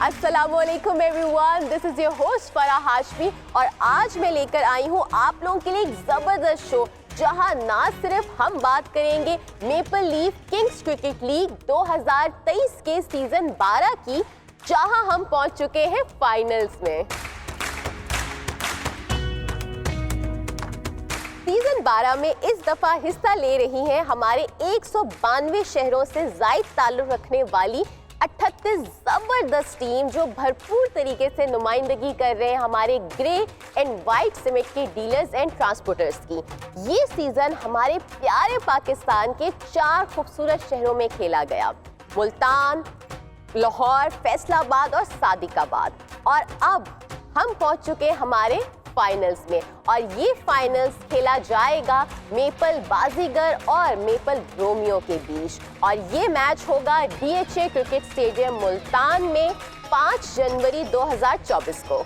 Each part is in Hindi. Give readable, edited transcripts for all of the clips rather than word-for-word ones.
अस्सलामुअलैकुम everyone, this is your host Farah Hashmi और आज मैं लेकर आई हूँ आप लोगों के लिए एक जबरदस्त शो जहां ना सिर्फ हम बात करेंगे maple leaf Kings cricket league 2023 के सीजन 12 की, जहां हम पहुंच चुके हैं फाइनल्स में। सीजन 12 में इस दफा हिस्सा ले रही हैं हमारे 192 शहरों से जायद ताल्लुक रखने वाली 38 जबरदस्त टीम जो भरपूर तरीके से नुमाइंदगी कर रहे हैं हमारे ग्रे एंड वाइट सीमेंट के डीलर्स एंड ट्रांसपोर्टर्स की। ये सीजन हमारे प्यारे पाकिस्तान के 4 खूबसूरत शहरों में खेला गया, मुल्तान, लाहौर, फैसलाबाद और सादिकाबाद। और अब हम पहुंच चुके हैं हमारे फाइनल्स में और ये फाइनल्स खेला जाएगा मेपल बाजीगर और मेपल रोमियो के बीच और ये मैच होगा DHA क्रिकेट स्टेडियम मुल्तान में 5 जनवरी 2024 को।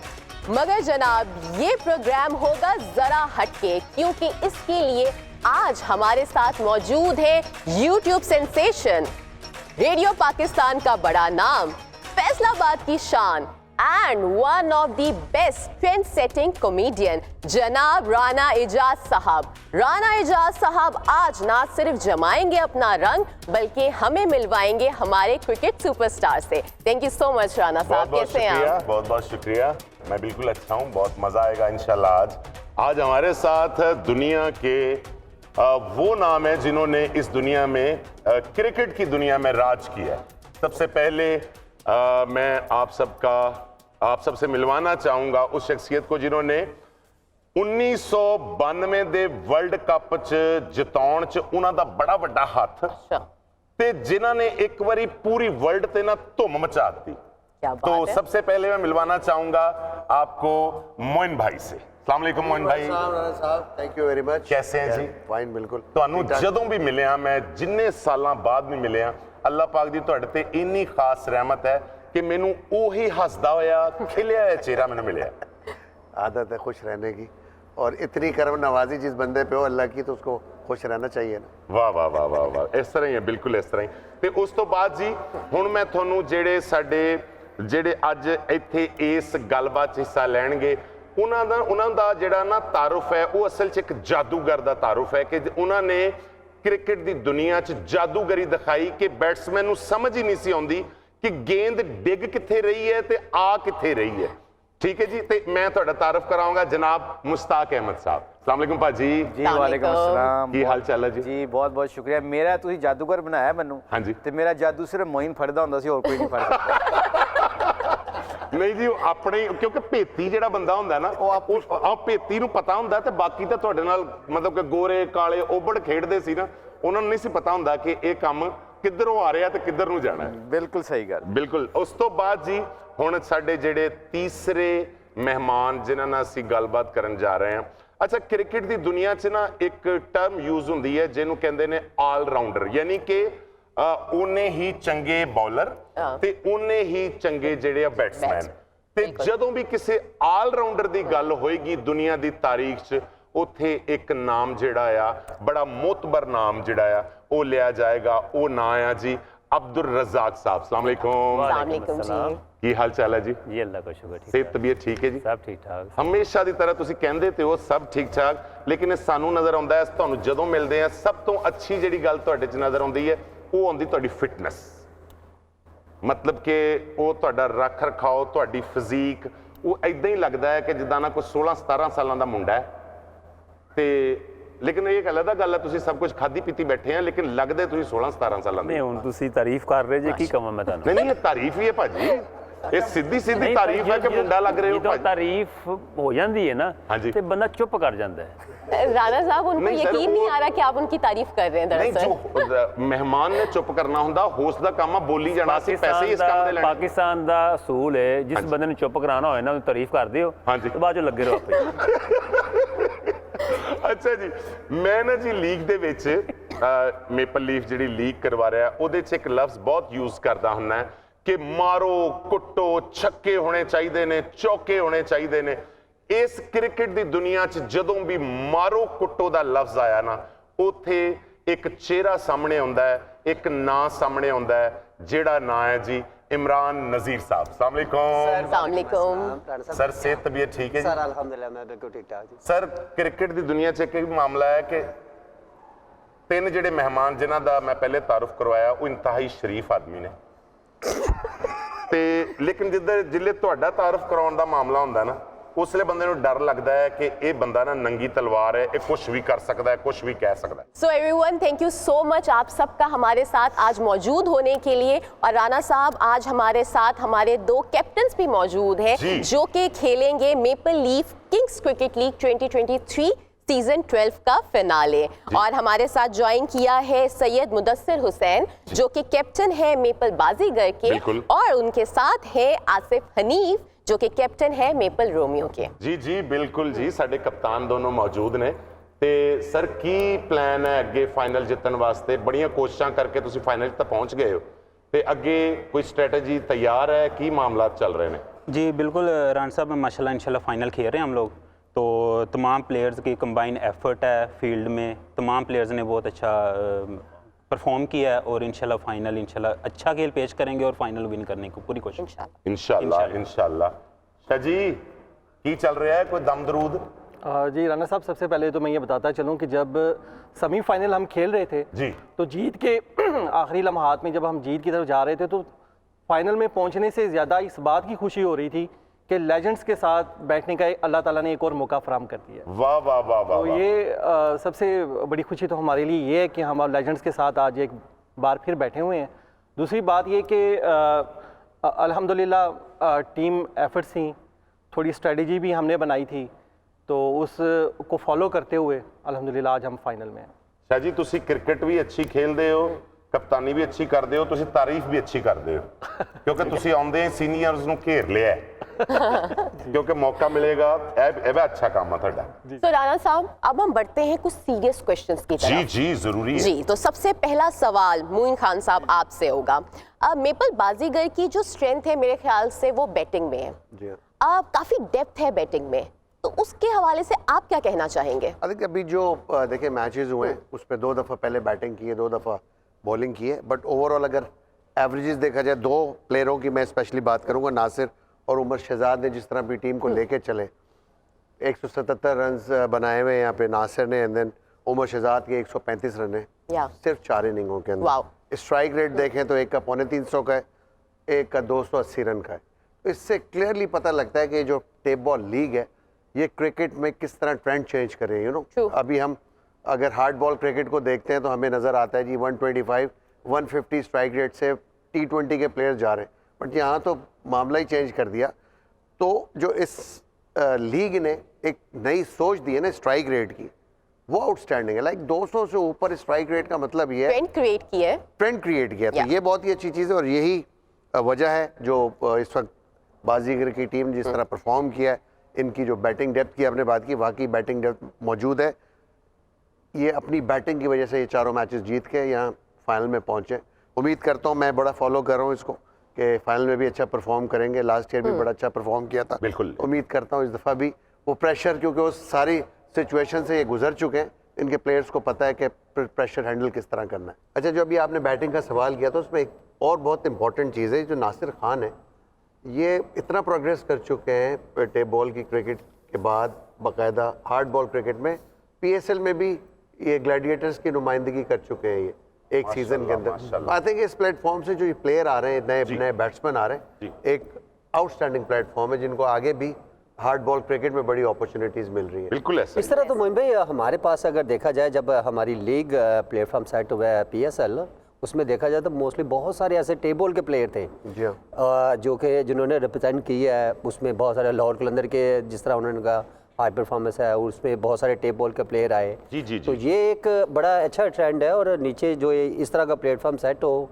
मगर जनाब, ये प्रोग्राम होगा जरा हटके क्योंकि इसके लिए आज हमारे साथ मौजूद है यूट्यूब सेंसेशन, रेडियो पाकिस्तान का बड़ा नाम, फैसलाबाद की शान and one of the best trend-setting comedian जनाब राना एजाज साहब। राना एजाज साहब आज ना सिर्फ जमाएंगे अपना रंग बल्कि हमें मिलवाएंगे हमारे क्रिकेट सुपरस्टार से। Thank you so much Rana साहब, कैसे हैं आप? बहुत बहुत शुक्रिया, मैं बिल्कुल अच्छा हूँ, बहुत मजा आएगा इंशाल्लाह। आज हमारे साथ दुनिया के वो नाम है जिन्होंने इस दुनिया में क्रिकेट की दुनिया में राज किया है। सबसे पहले मैं आप सबसे मिलवाना चाहूंगा उस शख्सियत को जिन्होंने 1992 ਦੇ ਵਰਲਡ ਕੱਪ 'ਚ ਜਿਤਾਉਣ 'ਚ ਉਹਨਾਂ ਦਾ ਬੜਾ ਵੱਡਾ ਹੱਥ ਤੇ ਜਿਨ੍ਹਾਂ ਨੇ ਇੱਕ ਵਾਰੀ पूरी वर्ल्ड ਤੇ ना धूम मचा दी। तो सबसे पहले मैं मिलवाना चाहूंगा आपको मोइन भाई से। अस्सलाम वालेकुम मोइन भाई। साहब थैंक यू वेरी मच। कैसे हैं जी? फाइन, बिल्कुल। ਤੁਹਾਨੂੰ ਜਦੋਂ ਵੀ ਮਿਲਿਆ ਮੈਂ ਜਿੰਨੇ ਸਾਲਾਂ ਬਾਅਦ ਵੀ ਮਿਲਿਆ, ਅੱਲਾਹ ਪਾਕ ਦੀ ਤੁਹਾਡੇ ਤੇ ਇੰਨੀ ਖਾਸ ਰਹਿਮਤ ਹੈ कि मैनू ओही हसदा होया खिलिया होया चेहरा मैंने मिले। आदत है खुश रहने की और इतनी करम नवाजी जिस बंदे पे हो अल्लाह की तो उसको खुश रहना चाहिए ना। वाह वाह वाह वाह वाह, इस तरह ही है, बिल्कुल इस तरह ही। ते उस तो बाद जी हुण मैं तुहानू जेड़े अज इत्थे इस गलबात च हिस्सा लैणगे उन्हां दा जिहड़ा ना तारुफ है वो असल च एक जादूगर दा तारुफ है कि उन्हां ने क्रिकेट दी दुनिया च जादूगरी दिखाई कि बैट्समैन नू समझ ही नहीं सी आउंदी कि गेंद डिग किथे रही है ते आ किथे रही है। ठीक है जी, ते मैं तुहाडा तारफ कराऊंगा जनाब मुश्ताक अहमद साहब। अस्सलाम वालेकुम भाजी। जी वालेकुम अस्सलाम। की हाल चाल है जी? जी बहुत बहुत शुक्रिया। मेरा तुसी जादूगर बनाया मैनू। हाँ जी। ते मेरा जादू सिर्फ मोइन फड़दा हुंदा सी, होर कोई नहीं फड़ सकदा। नहीं जी, अपने क्योंकि भेती जिहड़ा बंदा हुंदा ना ਉਹ ਭੇਤੀ ਨੂੰ ਪਤਾ ਹੁੰਦਾ ਤੇ ਬਾਕੀ ਤਾਂ ਤੁਹਾਡੇ ਨਾਲ ਮਤਲਬ ਕਿ ਗੋਰੇ ਕਾਲੇ ਓਬੜ ਖੇਡਦੇ ਸੀ ਨਾ, ਉਹਨਾਂ ਨੂੰ ਨਹੀਂ ਸੀ ਪਤਾ ਹੁੰਦਾ ਕਿ ਇਹ ਕੰਮ ਕਿੱਧਰੋਂ ਆ ਰਿਹਾ ਤੇ ਕਿੱਧਰ ਨੂੰ ਜਾਣਾ ਹੈ। ਬਿਲਕੁਲ ਸਹੀ ਗੱਲ। ਬਿਲकुल। ਉਸ ਤੋਂ ਬਾਅਦ ਜੀ ਹੁਣ ਸਾਡੇ ਜਿਹੜੇ ਤੀਸਰੇ ਮਹਿਮਾਨ ਜਿਨ੍ਹਾਂ ਨਾਲ ਅਸੀਂ ਗੱਲਬਾਤ ਕਰਨ ਜਾ ਰਹੇ ਹਾਂ। ਅੱਛਾ, ਕ੍ਰਿਕਟ ਦੀ ਦੁਨੀਆ 'ਚ ਨਾ ਇੱਕ ਟਰਮ ਯੂਜ਼ ਹੁੰਦੀ ਹੈ ਜਿਹਨੂੰ ਕਹਿੰਦੇ ਨੇ ਆਲ ਰਾਊਂਡਰ, ਯਾਨੀ ਕਿ ਉਹਨੇ ਹੀ ਚੰਗੇ ਬੌਲਰ ਤੇ ਉਹਨੇ ਹੀ ਚੰਗੇ ਜਿਹੜੇ ਆ ਬੈਟਸਮੈਨ। ਤੇ ਜਦੋਂ ਵੀ ਕਿਸੇ ਆਲ ਰਾਊਂਡਰ ਦੀ ਗੱਲ ਹੋਏਗੀ ਦੁਨੀਆ ਦੀ ਤਾਰੀਖ 'ਚ ਉੱਥੇ ਇੱਕ ਨਾਮ ਜਿਹੜਾ ਆ ਬੜਾ ਮੋਤਬਰ ਨਾਮ ਜਿਹੜਾ ਆ ਉਹ ਲਿਆ ਜਾਏਗਾ। ਉਹ ਨਾਂ ਆ ਜੀ अब्दुल रज़ाक साहब। अस्सलाम वालेकुम। वालेकुम जी। की हाल चाल है जी? जी अल्लाह का शुक्र। सेहत तबीयत ठीक है जी? सब ठीक ठाक। हमेशा की तरह तुसीं कहंदे ते हो सब ठीक ठाक, लेकिन सानू नज़र आउंदा है तुहानू जदों मिलदे हैं सब तो अच्छी जिहड़ी गल तुहाडे च नज़र आउंदी है वो आउंदी तुहाडी फिटनेस। मतलब कि वो तुहाडा रख रखाओ, तुहाडी फिजीक वो इदां ही लगदा है कि जिद्दां ना कोई 16-17 सालां दा मुंडा है। ते लेकिन एक अलग गल है, तुसीं सब कुछ खाधी पीती बैठे हैं लेकिन लगदे तुसीं 16-17 सालां दे। नहीं हुण तुसीं तारीफ कर रहे जे, की कहां मैं तुहानू? नहीं ये तारीफ ही है भाजी, ये सीधी सीधी तारीफ है कि मुंडा लग रहे हो भाजी। तारीफ हो जाती है ना ते बंदा चुप कर जाता है। राना साहब, उनको यकीन नहीं आ रहा कि आप उनकी तारीफ कर रहे हैं। दरअसल जो मेहमान ने चुप करना हुंदा, होस्ट दा काम बोली जाना, सी पैसे ही इस काम दे लेने। पाकिस्तान दा असूल है जिस बंदे ने चुप कराना होए ना उन्हें तारीफ कर दियो ते बाद चो लगे रहो आपे। अच्छा जी, मैं ना जी लीग दे विच मेपल लीफ जिहड़ी लीग करवा रहा है ਉਹਦੇ 'ਚ ਇੱਕ ਲਫ਼ਜ਼ ਬਹੁਤ ਯੂਜ਼ ਕਰਦਾ ਹੁੰਦਾ ਕਿ ਮਾਰੋ ਕੁੱਟੋ, ਛੱਕੇ ਹੋਣੇ ਚਾਹੀਦੇ ਨੇ, ਚੌਕੇ ਹੋਣੇ ਚਾਹੀਦੇ ਨੇ। ਇਸ ਕ੍ਰਿਕਟ ਦੀ ਦੁਨੀਆ 'ਚ ਜਦੋਂ ਵੀ ਮਾਰੋ ਕੁੱਟੋ ਦਾ ਲਫ਼ਜ਼ ਆਇਆ ਨਾ ਉੱਥੇ ਇੱਕ ਚਿਹਰਾ ਸਾਹਮਣੇ ਆਉਂਦਾ ਹੈ, ਇੱਕ ਨਾਂ ਸਾਹਮਣੇ ਆਉਂਦਾ ਹੈ, ਜਿਹੜਾ ਨਾਂ ਹੈ ਜੀ इमरान नज़ीर साहब। अस्सलाम वालेकुम। अस्सलाम वालेकुम। सर सेहत तबीयत ठीक है जी? सर अल्हम्दुलिल्लाह मैं बिल्कुल ठीक ठाक जी। सर क्रिकेट की दुनिया च एक मामला है कि तीन ਜਿਹੜੇ ਮਹਿਮਾਨ ਜਿਨ੍ਹਾਂ ਦਾ ਮੈਂ ਪਹਿਲੇ ਤਾਰਫ ਕਰਵਾਇਆ ਉਹ ਇੰਤਹਾਈ ਸ਼ਰੀਫ ਆਦਮੀ ਨੇ ਤੇ ਲੇਕਿਨ ਜਿੱਲੇ ਤੁਹਾਡਾ ਤਾਰਫ ਕਰਾਉਣ ਦਾ ਮਾਮਲਾ ਹੁੰਦਾ ਨਾ ਉਸ ਵੇਲੇ ਬੰਦੇ ਨੂੰ ਡਰ ਲੱਗਦਾ ਹੈ ਕਿ ਇਹ ਬੰਦਾ ਨਾ ਨੰਗੀ ਤਲਵਾਰ ਹੈ, ਇਹ ਕੁਝ ਵੀ ਕਰ ਸਕਦਾ ਹੈ, ਕੁਝ ਵੀ ਕਹਿ ਸਕਦਾ ਹੈ। So everyone thank you so much आप सबका हमारे साथ आज मौजूद होने के लिए। और राणा साहब आज हमारे साथ हमारे दो कैप्टन्स भी मौजूद हैं जी। जो कि खेलेंगे maple leaf Kings cricket league 2023 season 12 का फिनाले। और हमारे साथ ज्वाइन किया है सैयद मुदस्सिर हुसैन जो कि कैप्टन है मेपल बाजीगर के, बिल्कुल। और उनके साथ है आसिफ हनीफ जो कि कैप्टन है मेपल रोमियो के। जी जी बिल्कुल जी, साडे कप्तान दोनों मौजूद ने। ਤੇ ਸਰ ਕੀ ਪਲਾਨ ਹੈ ਅੱਗੇ ਫਾਈਨਲ ਜਿੱਤਣ ਵਾਸਤੇ? ਬੜੀਆਂ ਕੋਸ਼ਿਸ਼ਾਂ ਕਰਕੇ ਤੁਸੀਂ ਫਾਈਨਲ ਤੱਕ ਪਹੁੰਚ ਗਏ ਹੋ ਤੇ ਅੱਗੇ ਕੋਈ स्ट्रेटजी तैयार है? ਕੀ ਮਾਮਲਾਤ ਚੱਲ ਰਹੇ ਨੇ? जी बिल्कुल रान साहब माशाल्लाह इंशाल्लाह फ़ाइनल खेल रहे हैं हम लोग। तो तमाम प्लेयर्स की कंबाइन एफर्ट है फील्ड में, तमाम प्लेयर्स ने बहुत अच्छा परफॉर्म किया है और इंशाल्लाह फ़ाइनल इंशाल्लाह अच्छा खेल पेश करेंगे और फाइनल विन करने की पूरी कोशिश। इंशाल्लाह इंशाल्लाह। शाह जी की चल रहा है, कोई दम दरूद? जी राना साहब सबसे पहले तो मैं ये बताता चलूं कि जब सेमीफाइनल हम खेल रहे थे जी तो जीत के आखिरी लम्हात में जब हम जीत की तरफ जा रहे थे तो फाइनल में पहुंचने से ज़्यादा इस बात की खुशी हो रही थी कि लेजेंड्स के साथ बैठने का अल्लाह ताला ने एक और मौका फराहम कर दिया। वाह वाह वाह वाह। तो ये सबसे बड़ी खुशी तो हमारे लिए ये है कि हम लेजेंड्स के साथ आज एक बार फिर बैठे हुए हैं। दूसरी बात ये कि अल्हम्दुलिल्लाह टीम एफर्ट्स थी, थोड़ी स्ट्रेटजी भी हमने बनाई थी, तो उसको फॉलो करते हुए अल्हम्दुलिल्लाह आज हम फाइनल में हैं। शाह जी ਤੁਸੀਂ क्रिकेट भी अच्छी खेलते हो, कप्तानी भी अच्छी करते हो, ਤੁਸੀਂ तारीफ भी अच्छी करते हो क्योंकि ਤੁਸੀਂ ਆਉਂਦੇ ਸੀਨੀਅਰਸ ਨੂੰ ਘੇਰ ਲਿਆ क्योंकि मौका मिलेगा। ਇਹ अच्छा काम है ਤੁਹਾਡਾ। तो राणा साहब अब हम बढ़ते हैं कुछ सीरियस क्वेश्चंस की तरफ। जी जी जरूरी है जी। तो सबसे पहला सवाल मोइन खान साहब आपसे होगा। मेपल बाजीगर की जो स्ट्रेंथ है मेरे ख्याल से वो बैटिंग में है। जी काफी डेप्थ है बैटिंग में, तो उसके हवाले से आप क्या कहना चाहेंगे? देखिए अभी जो देखिए मैचेस हुए हैं उस पर 2 दफ़ा पहले बैटिंग की है, 2 दफ़ा बॉलिंग की है, बट ओवरऑल अगर एवरेजेस देखा जाए 2 प्लेयरों की मैं स्पेशली बात करूंगा, नासिर और उमर शहजाद ने जिस तरह अपनी टीम को लेके चले 177 रन बनाए हुए यहाँ पे नासिर ने, एंड देन उमर शहजाद के 135 रन है सिर्फ 4 इनिंगों के अंदर। स्ट्राइक रेट देखें तो एक का 350 का है, एक का 280 रन का है। तो इससे क्लियरली पता लगता है कि जो टेप बॉल लीग है ये क्रिकेट में किस तरह ट्रेंड चेंज कर रही है। यू नो अभी हम अगर हार्ड बॉल क्रिकेट को देखते हैं तो हमें नज़र आता है जी 125 150 स्ट्राइक रेट से T20 के प्लेयर्स जा रहे हैं, बट यहाँ तो मामला ही चेंज कर दिया। तो जो इस लीग ने एक नई सोच दी है ना स्ट्राइक रेट की, वो आउटस्टैंडिंग है। लाइक 200 से ऊपर स्ट्राइक रेट का मतलब ये है ट्रेंड क्रिएट किया है, ट्रेंड क्रिएट किया। तो ये बहुत ही अच्छी चीज़ है और यही वजह है जो इस वक्त बाजीगर की टीम जिस तरह परफॉर्म किया है, इनकी जो बैटिंग डेप्थ की आपने बात की, वाकई बैटिंग डेप्थ मौजूद है। ये अपनी बैटिंग की वजह से ये चारों मैचेस जीत के यहाँ फाइनल में पहुँचे। उम्मीद करता हूँ, मैं बड़ा फॉलो कर रहा हूँ इसको कि फाइनल में भी अच्छा परफॉर्म करेंगे। लास्ट ईयर भी बड़ा अच्छा परफॉर्म किया था। बिल्कुल उम्मीद करता हूँ इस दफ़ा भी वो प्रेशर, क्योंकि वो सारी सिचुएशन से ये गुजर चुके हैं, इनके प्लेयर्स को पता है कि प्रेशर हैंडल किस तरह करना है। अच्छा, जो अभी आपने बैटिंग का सवाल किया तो उसमें एक और बहुत इंपॉर्टेंट चीज़ है, जो नासिर खान है ये इतना प्रोग्रेस कर चुके हैं टेप बॉल की क्रिकेट के बाद, बाकायदा हार्ड बॉल क्रिकेट में PSL में भी ये ग्लैडिएटर्स की नुमाइंदगी कर चुके हैं ये एक सीजन के अंदर। आई थिंक इस प्लेटफॉर्म से जो ये प्लेयर आ रहे हैं, नए बैट्समैन आ रहे हैं, एक आउटस्टैंडिंग प्लेटफॉर्म है जिनको आगे भी हार्ड बॉल क्रिकेट में बड़ी अपॉर्चुनिटीज मिल रही है। बिल्कुल ऐसा इस तरह तो मोइन भाई हमारे पास अगर देखा जाए, जब हमारी लीग प्लेटफॉर्म सेट हुआ है PSL, उसमें देखा जाए तो मोस्टली बहुत सारे ऐसे टेबल के प्लेयर थे जी हाँ, जो कि जिन्होंने रिप्रेजेंट किया है। उसमें बहुत सारे लाहौर कलंदर के जिस तरह उन्होंने कहा हाई परफॉर्मेंस है, उसमें बहुत सारे टेप बॉल के प्लेयर आए। जी जी तो ये एक बड़ा अच्छा ट्रेंड है और नीचे जो इस तरह का प्लेटफॉर्म सेट हो।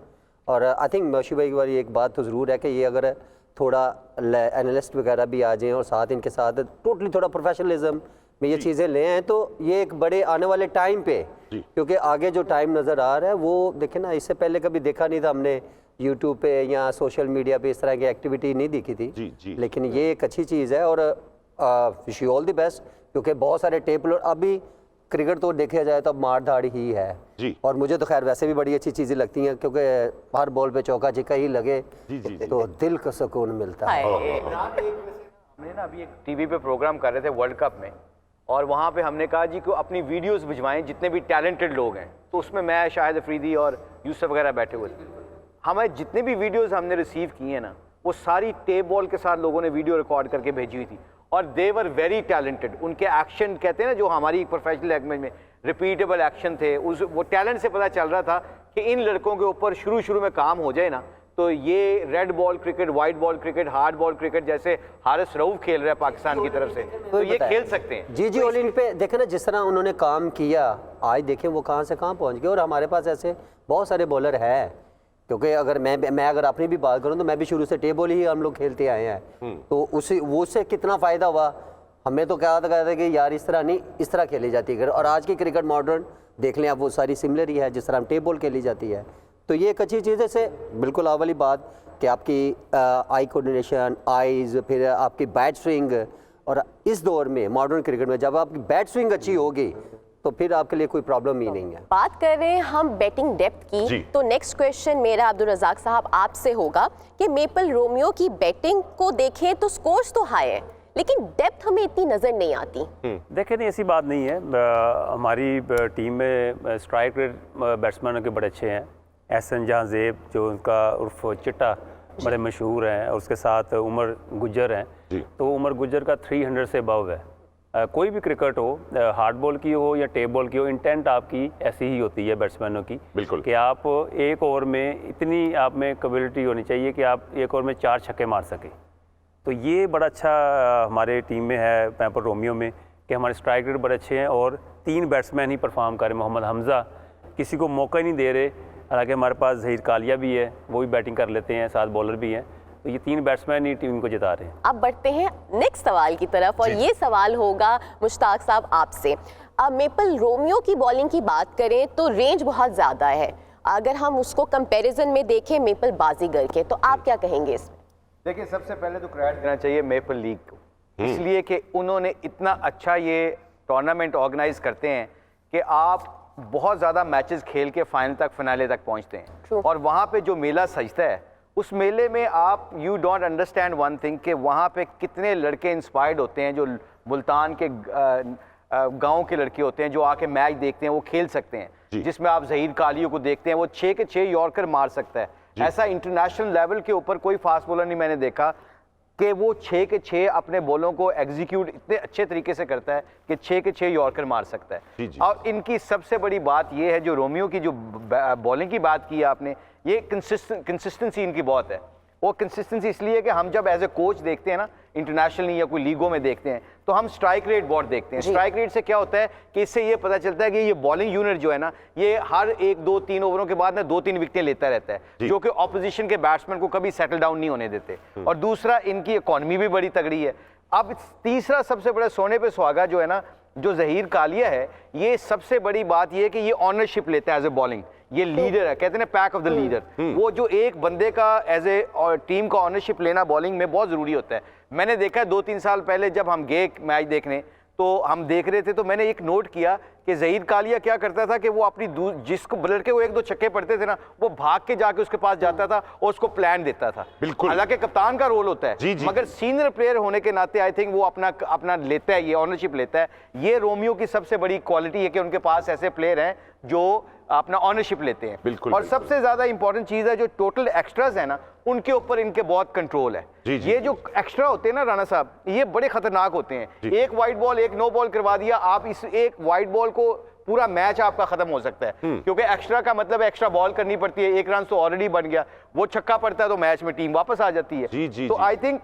और आई थिंक मौशी भाई की बार एक बात तो ज़रूर है कि ये अगर थोड़ा एनालिस्ट वगैरह भी आ जाएँ और साथ इनके साथ टोटली थोड़ा प्रोफेशनलिज्म में ये चीज़ें ले आएँ, तो ये एक बड़े आने वाले टाइम पे, क्योंकि आगे जो टाइम नज़र आ रहा है वो देखें ना, इससे पहले कभी देखा नहीं था हमने यूट्यूब पे या सोशल मीडिया पे इस तरह की एक्टिविटी नहीं दिखी थी। जी। लेकिन ये एक अच्छी चीज़ है और wish you all the best, क्योंकि बहुत सारे टेप अभी क्रिकेट तो देखा जाए तो मार धाड़ ही है जी। और मुझे तो खैर वैसे भी बड़ी अच्छी चीज़ें लगती हैं क्योंकि हर बॉल पे चौका छिक्का ही लगे तो दिल को सुकून मिलता है। हमने ना अभी एक टीवी पे प्रोग्राम कर रहे थे वर्ल्ड कप में, और वहाँ पे हमने कहा जी कि अपनी वीडियोस भिजवाएं जितने भी टैलेंटेड लोग हैं, तो उसमें मैं, शाहिद अफरीदी और यूसुफ वगैरह बैठे हुए थे। हमें जितने भी वीडियोस हमने रिसीव किए हैं ना, वो सारी टेप बॉल के साथ लोगों ने वीडियो रिकॉर्ड करके भेजी हुई थी, और दे वर वेरी टैलेंटेड। उनके एक्शन कहते हैं ना, जो हमारी प्रोफेशनल लैंग्वेज में रिपीटेबल एक्शन थे, उस वो टैलेंट से पता चल रहा था कि इन लड़कों के ऊपर शुरू में काम हो जाए ना, तो ये red ball cricket, white ball cricket, hard ball cricket जैसे हारिस रऊफ खेल रहे हैं पाकिस्तान की तरफ से, तो ये खेल सकते हैं। जी ओलिंपिक पे देखें ना जिस तरह उन्होंने काम किया, आज देखें वो कहाँ से कहाँ पहुँच गए। और हमारे पास ऐसे बहुत सारे बॉलर हैं, क्योंकि अगर मैं अगर अपनी भी बात करूं तो मैं भी शुरू से टेबल ही हम लोग खेलते आए हैं, तो उससे कितना फ़ायदा हुआ। हमें तो क्या था कि यार इस तरह नहीं, इस तरह खेली जाती है, और आज की क्रिकेट मॉडर्न देख लें आप, वो सारी सिमिलर ही है जिस तरह हम टेबल खेली जाती है। तो ये एक अच्छी चीज़ है से बिल्कुल वाली बात कि आपकी आई कोऑर्डिनेशन, आइज़, फिर आपकी बैट स्विंग, और इस दौर में मॉडर्न क्रिकेट में जब आपकी बैट स्विंग अच्छी होगी तो फिर आपके लिए कोई प्रॉब्लम ही नहीं है। बात कर रहे हैं हम बैटिंग डेप्थ की, तो नेक्स्ट क्वेश्चन मेरा अब्दुल रज़ाक साहब आपसे होगा कि मेपल रोमियो की बैटिंग को देखें तो स्कोर्स तो हाई है, लेकिन डेप्थ हमें इतनी नजर नहीं आती। देखें नहीं, ऐसी बात नहीं है। हमारी टीम में स्ट्राइक रेट बैट्समैनों के बड़े अच्छे हैं। एहसन जहांजेब जो उनका उर्फ चिट्टा बड़े मशहूर हैं, और उसके साथ उमर गुज्जर हैं, तो उमर गुज्जर का 300 से अबव है। कोई भी क्रिकेट हो, हार्ड बॉल की हो या टेप बॉल की हो, इंटेंट आपकी ऐसी ही होती है बैट्समैनों की, बिल्कुल, कि आप एक ओवर में इतनी आप में कैपेबिलिटी होनी चाहिए कि आप एक ओवर में 4 छक्के मार सकें। तो ये बड़ा अच्छा हमारे टीम में है मेपल रोमियो में, कि हमारे स्ट्राइक रेट बड़े अच्छे हैं और 3 बैट्समैन ही परफॉर्म कर रहे। मोहम्मद हमजा किसी को मौका ही नहीं दे रहे, हालांकि हमारे पास ज़हीर कालिया भी है, वो भी बैटिंग कर लेते हैं, साथ बॉलर भी हैं, तो ये 3 बैट्समैन ही टीम को जिता रहे हैं। अब बढ़ते हैं नेक्स्ट सवाल की तरफ, और ये सवाल होगा मुश्ताक साहब आपसे। अब मेपल रोमियो की बॉलिंग की बात करें तो रेंज बहुत ज़्यादा है, अगर हम उसको कंपैरिजन में देखें मेपल बाजीगर के, तो आप क्या कहेंगे इसमें? देखिए, सबसे पहले तो क्रेडिट देना चाहिए मेपल लीग को, इसलिए कि उन्होंने इतना अच्छा ये टूर्नामेंट ऑर्गेनाइज करते हैं कि आप बहुत ज़्यादा मैचेस खेल के फाइनल तक, फिनाले तक पहुंचते हैं, और वहाँ पे जो मेला सजता है, उस मेले में आप you don't understand one thing कि वहाँ पे कितने लड़के इंस्पायर्ड होते हैं, जो मुल्तान के गांव के लड़के होते हैं, जो आके मैच देखते हैं, वो खेल सकते हैं, जिसमें आप ज़हीर कालियों को देखते हैं, वो 6 के 6 यॉर्कर मार सकता है। ऐसा इंटरनेशनल लेवल के ऊपर कोई फास्ट बॉलर नहीं मैंने देखा कि वो 6 के 6 अपने बॉलों को एग्जीक्यूट इतने अच्छे तरीके से करता है कि 6 के 6 यॉर्कर मार सकता है। और इनकी सबसे बड़ी बात ये है, जो रोमियो की जो बॉलिंग की बात की आपने, ये कंसिस्टेंसी इनकी बहुत है। वो कंसिस्टेंसी इसलिए है कि हम जब एज ए कोच देखते हैं ना, इंटरनेशनल या कोई लीगों में देखते हैं, तो हम स्ट्राइक रेट बहुत देखते हैं। स्ट्राइक रेट से क्या होता है कि इससे ये पता चलता है कि ये बॉलिंग यूनिट जो है ना, ये हर 1, 2, 3 ओवरों के बाद ना 2-3 विकेटें लेता रहता है, जो कि ऑपोजिशन के बैट्समैन को कभी सेटल डाउन नहीं होने देते। और दूसरा, इनकी इकॉनमी भी बड़ी तगड़ी है। अब तीसरा सबसे बड़ा सोने पे सुहागा जो है ना, जो ज़हीर कालिया है, ये सबसे बड़ी बात ये है कि ये ऑनरशिप लेता है एज ए बॉलिंग। ये लीडर है, कहते हैं पैक ऑफ द लीडर। वो जो एक बंदे का एज ए टीम का ऑनरशिप लेना बॉलिंग में बहुत ज़रूरी होता है। मैंने देखा है 2-3 साल पहले जब हम गए मैच देखने, तो हम देख रहे थे, तो मैंने एक नोट किया कि ज़हीर कालिया क्या करता था कि वो अपनी जिसको लड़के को 1-2 छक्के पड़ते थे ना, वो भाग के जाके उसके पास जाता था और उसको प्लान देता था। बिल्कुल, हालांकि कप्तान का रोल होता है, मगर सीनियर प्लेयर होने के नाते आई थिंक वो अपना लेता है, ये ऑनरशिप लेता है। ये रोमियो की सबसे बड़ी क्वालिटी है कि उनके पास ऐसे प्लेयर हैं जो अपना ऑनरशिप लेते हैं। बिल्कुल, और सबसे ज्यादा इंपॉर्टेंट चीज है, जो टोटल एक्स्ट्राज है ना, उनके ऊपर इनके बहुत कंट्रोल है। ये जो एक्स्ट्रा होते हैं ना राणा साहब, ये बड़े खतरनाक होते हैं। एक वाइड बॉल, एक नो बॉल करवा दिया, आप इस एक वाइड बॉल को पूरा मैच आपका खत्म हो सकता है, क्योंकि एक्स्ट्रा का मतलब एक्स्ट्रा बॉल करनी पड़ती है। 1 रन तो ऑलरेडी बन गया, वो छक्का पड़ता है तो मैच में टीम वापस आ जाती है। तो आई थिंक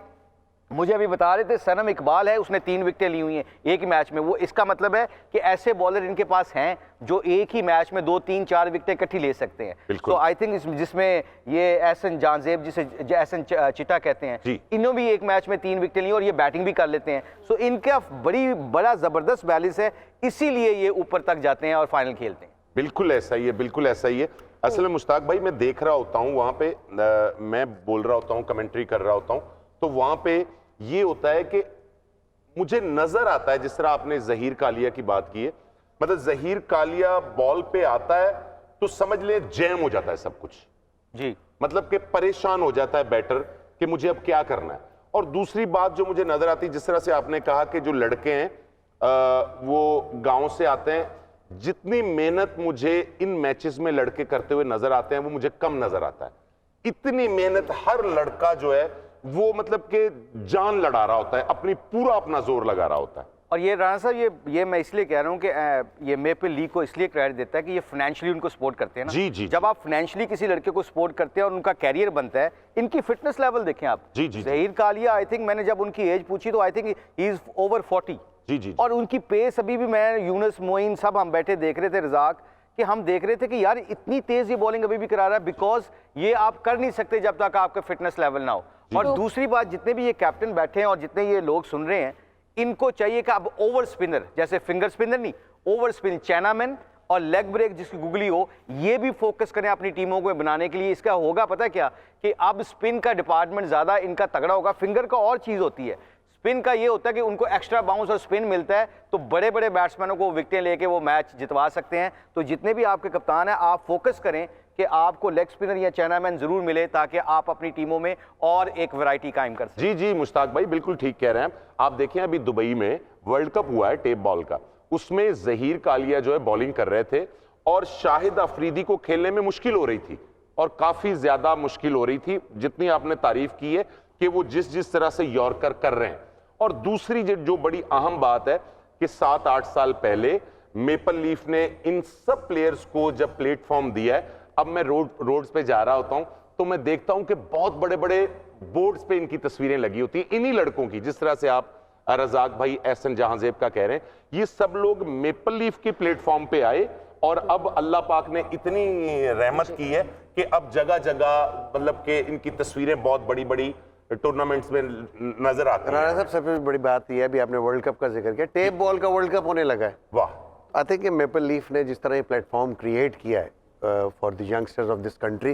मुझे अभी बता रहे थे सनम इकबाल है, उसने 3 विकेटें ली हुई हैं एक ही मैच में। वो इसका मतलब है कि ऐसे बॉलर इनके पास हैं जो एक ही मैच में 2, 3, 4 विकेटें इकट्ठी ले सकते हैं। तो आई थिंक जिसमें ये एहसन जहांजेब, जिसे एहसन चिट्टा कहते हैं, इन्होंने भी एक मैच में 3 विकेटें ली और ये बैटिंग भी कर लेते हैं। सो इनका बड़ा जबरदस्त बैलेंस है, इसीलिए ये ऊपर तक जाते हैं और फाइनल खेलते हैं। बिल्कुल ऐसा ही है, बिल्कुल ऐसा ही है। असल में मुश्ताक भाई, मैं देख रहा होता हूँ वहां पे, मैं बोल रहा होता हूँ, कमेंट्री कर रहा होता हूँ, तो वहां पे ये होता है कि मुझे नजर आता है, जिस तरह आपने ज़हीर कालिया की बात की है, मतलब जहीर कालिया बॉल पे आता है तो समझ ले जैम हो जाता है सब कुछ जी। मतलब कि परेशान हो जाता है बैटर कि मुझे अब क्या करना है। और दूसरी बात जो मुझे नजर आती, जिस तरह से आपने कहा कि जो लड़के हैं वो गांव से आते हैं, जितनी मेहनत मुझे इन मैचेस में लड़के करते हुए नजर आते हैं वो मुझे कम नजर आता है। इतनी मेहनत हर लड़का जो है वो मतलब कि जान लड़ा रहा होता है, पूरा अपना जोर लगा रहा होता है। और ये राणा साहब, ये मैं इसलिए कह रहा हूँ कि ये मेपल लीग को इसलिए क्रेडिट देता है कि ये फाइनेंशियली उनको सपोर्ट करते हैं ना। जी, जी, जब आप फाइनेंशियली किसी लड़के को सपोर्ट करते हैं और उनका कैरियर बनता है, इनकी फिटनेस लेवल देखें आप। जी, जी, जहीर कालिया, आई थिंक मैंने जब उनकी एज पूछी तो I think he is over 40। जी, जी, और उनकी पेस अभी भी, मैं यूनुस मोइन सब हम बैठे देख रहे थे, रजाक, कि हम देख रहे थे कि यार इतनी तेज ये बॉलिंग अभी भी करा रहा है, बिकॉज ये आप कर नहीं सकते जब तक आपका फिटनेस लेवल ना हो। और दूसरी बात, जितने भी ये कैप्टन बैठे हैं और जितने ये लोग सुन रहे हैं, इनको चाहिए कि अब ओवर स्पिनर, जैसे फिंगर स्पिनर नहीं, ओवर स्पिन, चाइनामैन और लेग ब्रेक जिसकी गुगली हो, ये भी फोकस करें अपनी टीमों को बनाने के लिए। इसका होगा पता क्या, कि अब स्पिन का डिपार्टमेंट ज्यादा इनका तगड़ा होगा। फिंगर का और चीज होती है, स्पिन का ये होता है कि उनको एक्स्ट्रा बाउंस और स्पिन मिलता है तो बड़े बड़े बैट्समैनों को विकेटें लेके वो मैच जितवा सकते हैं। तो जितने भी आपके कप्तान हैं, आप फोकस करें कि आपको लेग स्पिनर या चाइनामैन जरूर मिले, ताकि आप अपनी टीमों में और एक वैरायटी कायम कर सकें। जी जी मुश्ताक भाई बिल्कुल ठीक कह रहे हैं आप। देखें अभी दुबई में वर्ल्ड कप हुआ है टेप बॉल का, उसमें जहीर कालिया जो है बॉलिंग कर रहे थे और शाहिद अफरीदी को खेलने में मुश्किल हो रही थी, और काफी ज्यादा मुश्किल हो रही थी, जितनी आपने तारीफ की है कि वो जिस तरह से यॉर्कर कर रहे हैं। और दूसरी जो बड़ी अहम बात है कि 7-8 साल पहले मेपल लीफ ने इन सब प्लेयर्स को जब प्लेटफॉर्म दिया है, अब मैं रोड्स पे जा रहा होता हूं तो मैं देखता हूं कि बहुत बड़े बड़े बोर्ड्स पे इनकी तस्वीरें लगी होती हैं, इन्हीं लड़कों की, जिस तरह से आप रजाक भाई, एहसन जहांजेब का कह रहे हैं। ये सब लोग मेपल लीफ के प्लेटफॉर्म पे आए और अब अल्लाह पाक ने इतनी रहमत की है कि अब जगह जगह मतलब कि इनकी तस्वीरें बहुत बड़ी बड़ी टूर्नामेंट्स में नजर आती हैं। राणा साहब, सबसे बड़ी बात यह है, अभी आपने वर्ल्ड कप का जिक्र किया, टेप बॉल का वर्ल्ड कप होने लगा है। वाह। आई थिंक मेपल लीफ ने जिस तरह ये प्लेटफॉर्म क्रिएट किया है for the youngsters of this country,